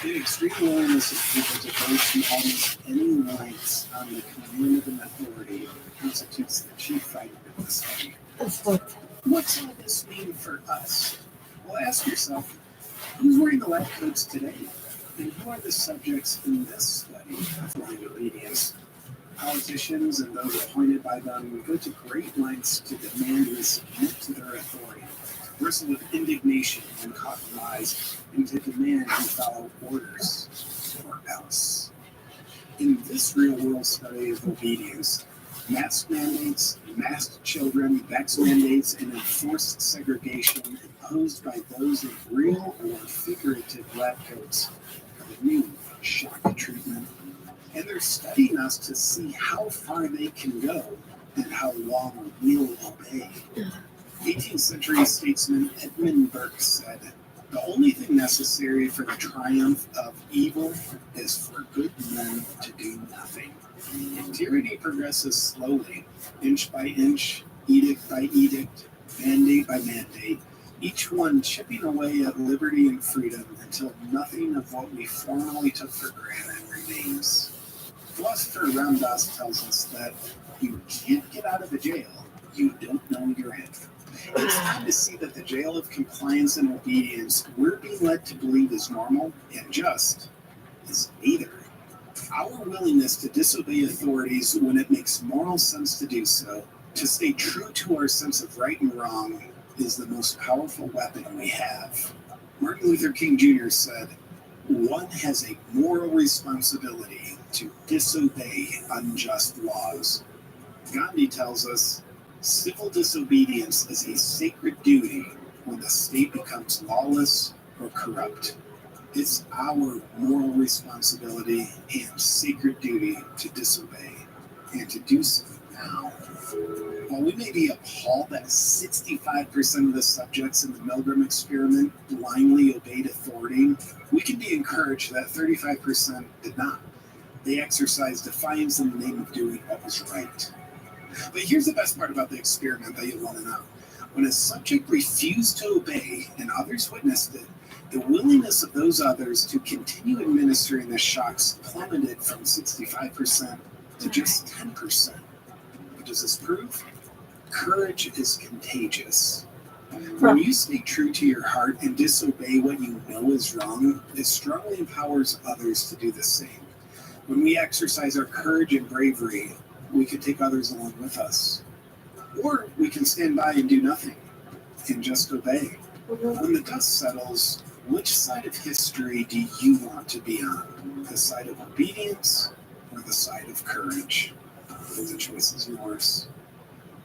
The extreme willingness of people to go to almost any lengths on the command of an authority constitutes the chief finding of the study. What's all this mean for us? Well, ask yourself, who's wearing the lab coats today? And who are the subjects in this study of blind obedience? Politicians and those appointed by them go to great lengths to demand and submit to their authority, bristle with indignation when caught in lies, and to demand and follow orders, or else. In this real-world study of obedience, Mask mandates, masked children, vax mandates, and enforced segregation imposed by those in real or figurative lab coats are the new shock treatment. And they're studying us to see how far they can go and how long we'll obey. 18th century statesman Edmund Burke said, "The only thing necessary for the triumph of evil is for good men to do nothing." And tyranny progresses slowly, inch by inch, edict by edict, mandate by mandate, each one chipping away at liberty and freedom until nothing of what we formerly took for granted remains. Philosopher Ram Dass tells us that you can't get out of a jail you don't know you're in. It's time to see that the jail of compliance and obedience we're being led to believe is normal and just is neither. Our willingness to disobey authorities when it makes moral sense to do so, to stay true to our sense of right and wrong, is the most powerful weapon we have. Martin Luther King Jr. said, "One has a moral responsibility to disobey unjust laws." Gandhi tells us, "Civil disobedience is a sacred duty when the state becomes lawless or corrupt." It's our moral responsibility and sacred duty to disobey, and to do so now. While we may be appalled that 65% of the subjects in the Milgram experiment blindly obeyed authority, we can be encouraged that 35% did not. They exercised defiance in the name of doing what was right. But here's the best part about the experiment that you'll want to know. When a subject refused to obey and others witnessed it, the willingness of those others to continue administering the shocks plummeted from 65% to just 10%. What does this prove? Courage is contagious. When you stay true to your heart and disobey what you know is wrong, it strongly empowers others to do the same. When we exercise our courage and bravery, we can take others along with us. Or we can stand by and do nothing and just obey. When the dust settles, which side of history do you want to be on? The side of obedience or the side of courage? The choice is yours.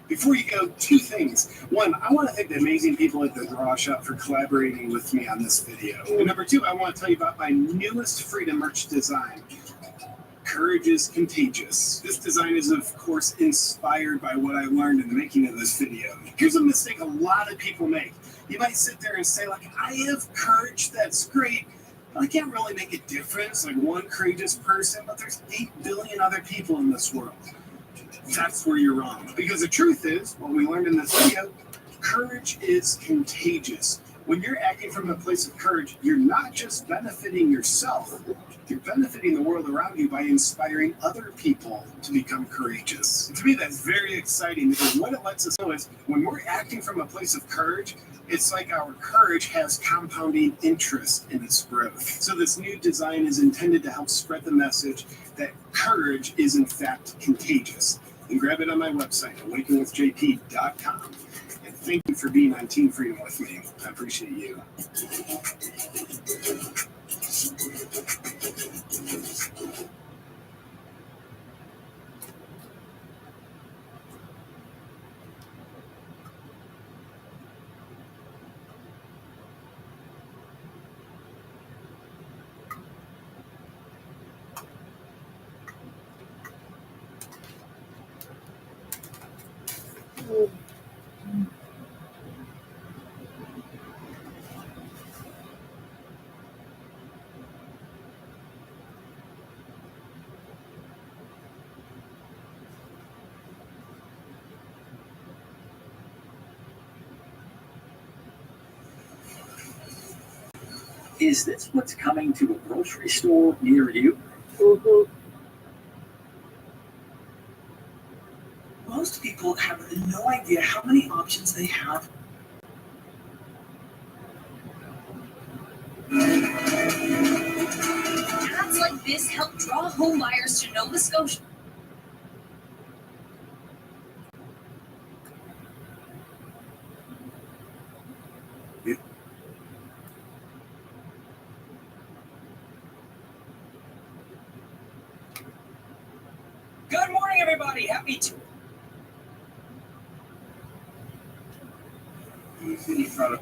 Before you go, two things. One, I want to thank the amazing people at the Draw Shop for collaborating with me on this video. And number two, I want to tell you about my newest freedom merch design. Courage is contagious. This design is, of course, inspired by what I learned in the making of this video. Here's a mistake a lot of people make. You might sit there and say, like, I have courage, that's great, but I can't really make a difference, like one courageous person, but there's 8 billion other people in this world. That's where you're wrong. Because the truth is, what we learned in this video, courage is contagious. When you're acting from a place of courage, you're not just benefiting yourself, you're benefiting the world around you by inspiring other people to become courageous. And to me, that's very exciting because what it lets us know is when we're acting from a place of courage, it's like our courage has compounding interest in its growth. So this new design is intended to help spread the message that courage is in fact contagious. And grab it on my website, awakenwithjp.com. And thank you for being on Team Freedom with me. I appreciate you. Is this what's coming to a grocery store near you? Mm-hmm. Most people have no idea how many options they have. Ads like this help draw home buyers to Nova Scotia. Good morning, everybody. Happy front of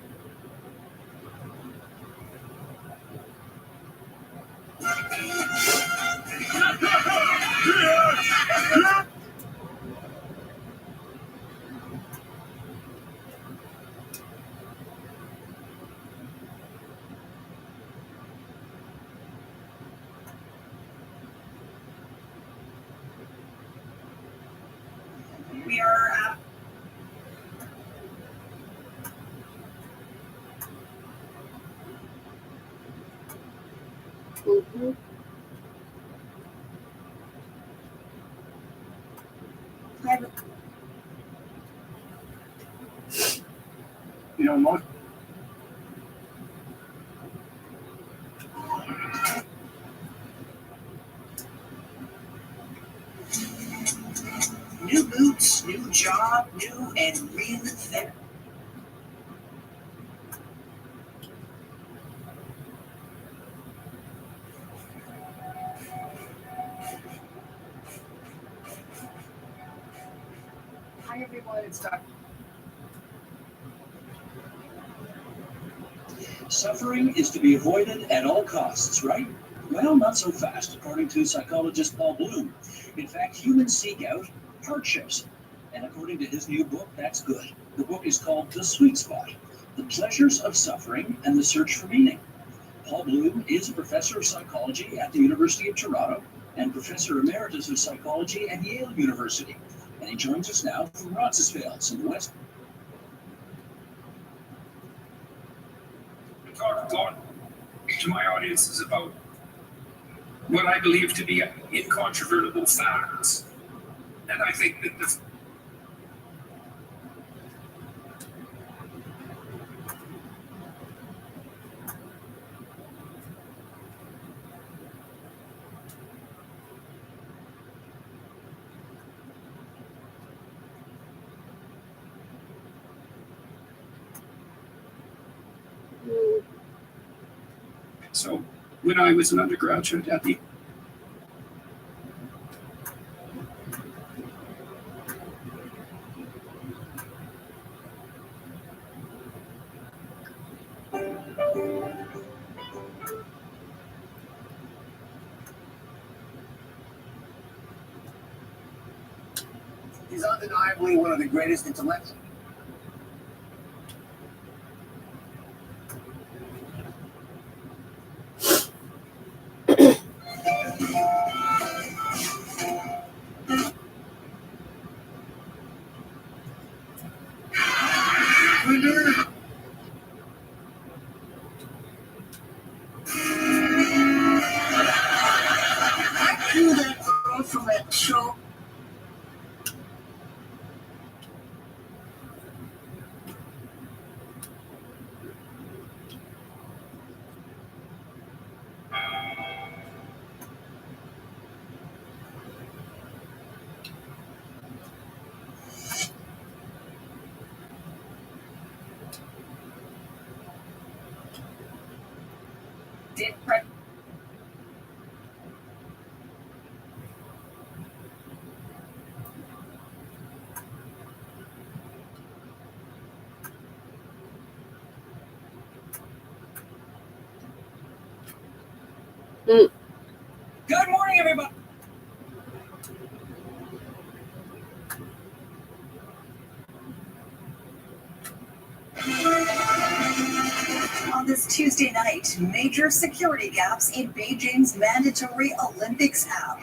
We are at Mm-hmm. most new boots, new job, new and reinvent. Hi everyone, it's Dr. Suffering is to be avoided at all costs, right? Well, not so fast, according to psychologist Paul Bloom. In fact, humans seek out hardships. And according to his new book, that's good. The book is called The Sweet Spot: The Pleasures of Suffering and the Search for Meaning. Paul Bloom is a professor of psychology at the University of Toronto and professor emeritus of psychology at Yale University. And he joins us now from Roncesvalles in the West. Talk about to my audiences about what I believe to be incontrovertible facts. And I think that the so when I was an undergraduate at the He's undeniably one of the greatest intellectuals. I knew that quote from that show. Did Good morning, everybody. On this Tuesday night, major security gaps in Beijing's mandatory Olympics app.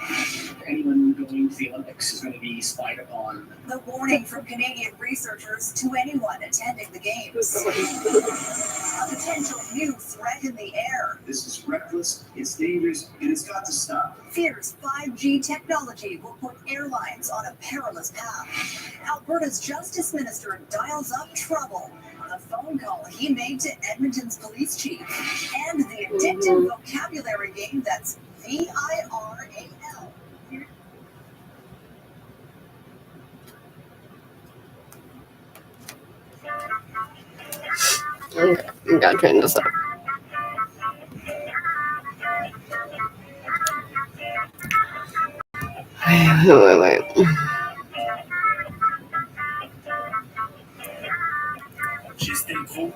Anyone going to the Olympics is going to be spied upon. The warning from Canadian researchers to anyone attending the games. A potential new threat in the air. This is reckless, it's dangerous, and it's got to stop. Fears 5G technology will put airlines on a perilous path. Alberta's justice minister dials up trouble. The phone call he made to Edmonton's police chief. And the addictive vocabulary game that's VIRAL. Okay, I gotta turn this up. Wait. Justin Pro.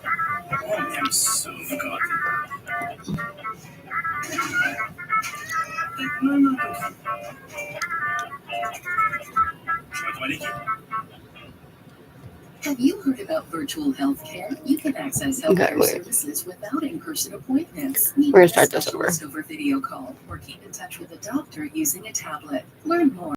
On aime ça, vous gâter. Peut-être même un peu trop. Je vais toi l'équipe. Have you heard about virtual healthcare? You can access Okay, healthcare wait. services without in-person appointments. We're gonna start this over. Over video call or keep in touch with a doctor using a tablet. Learn more.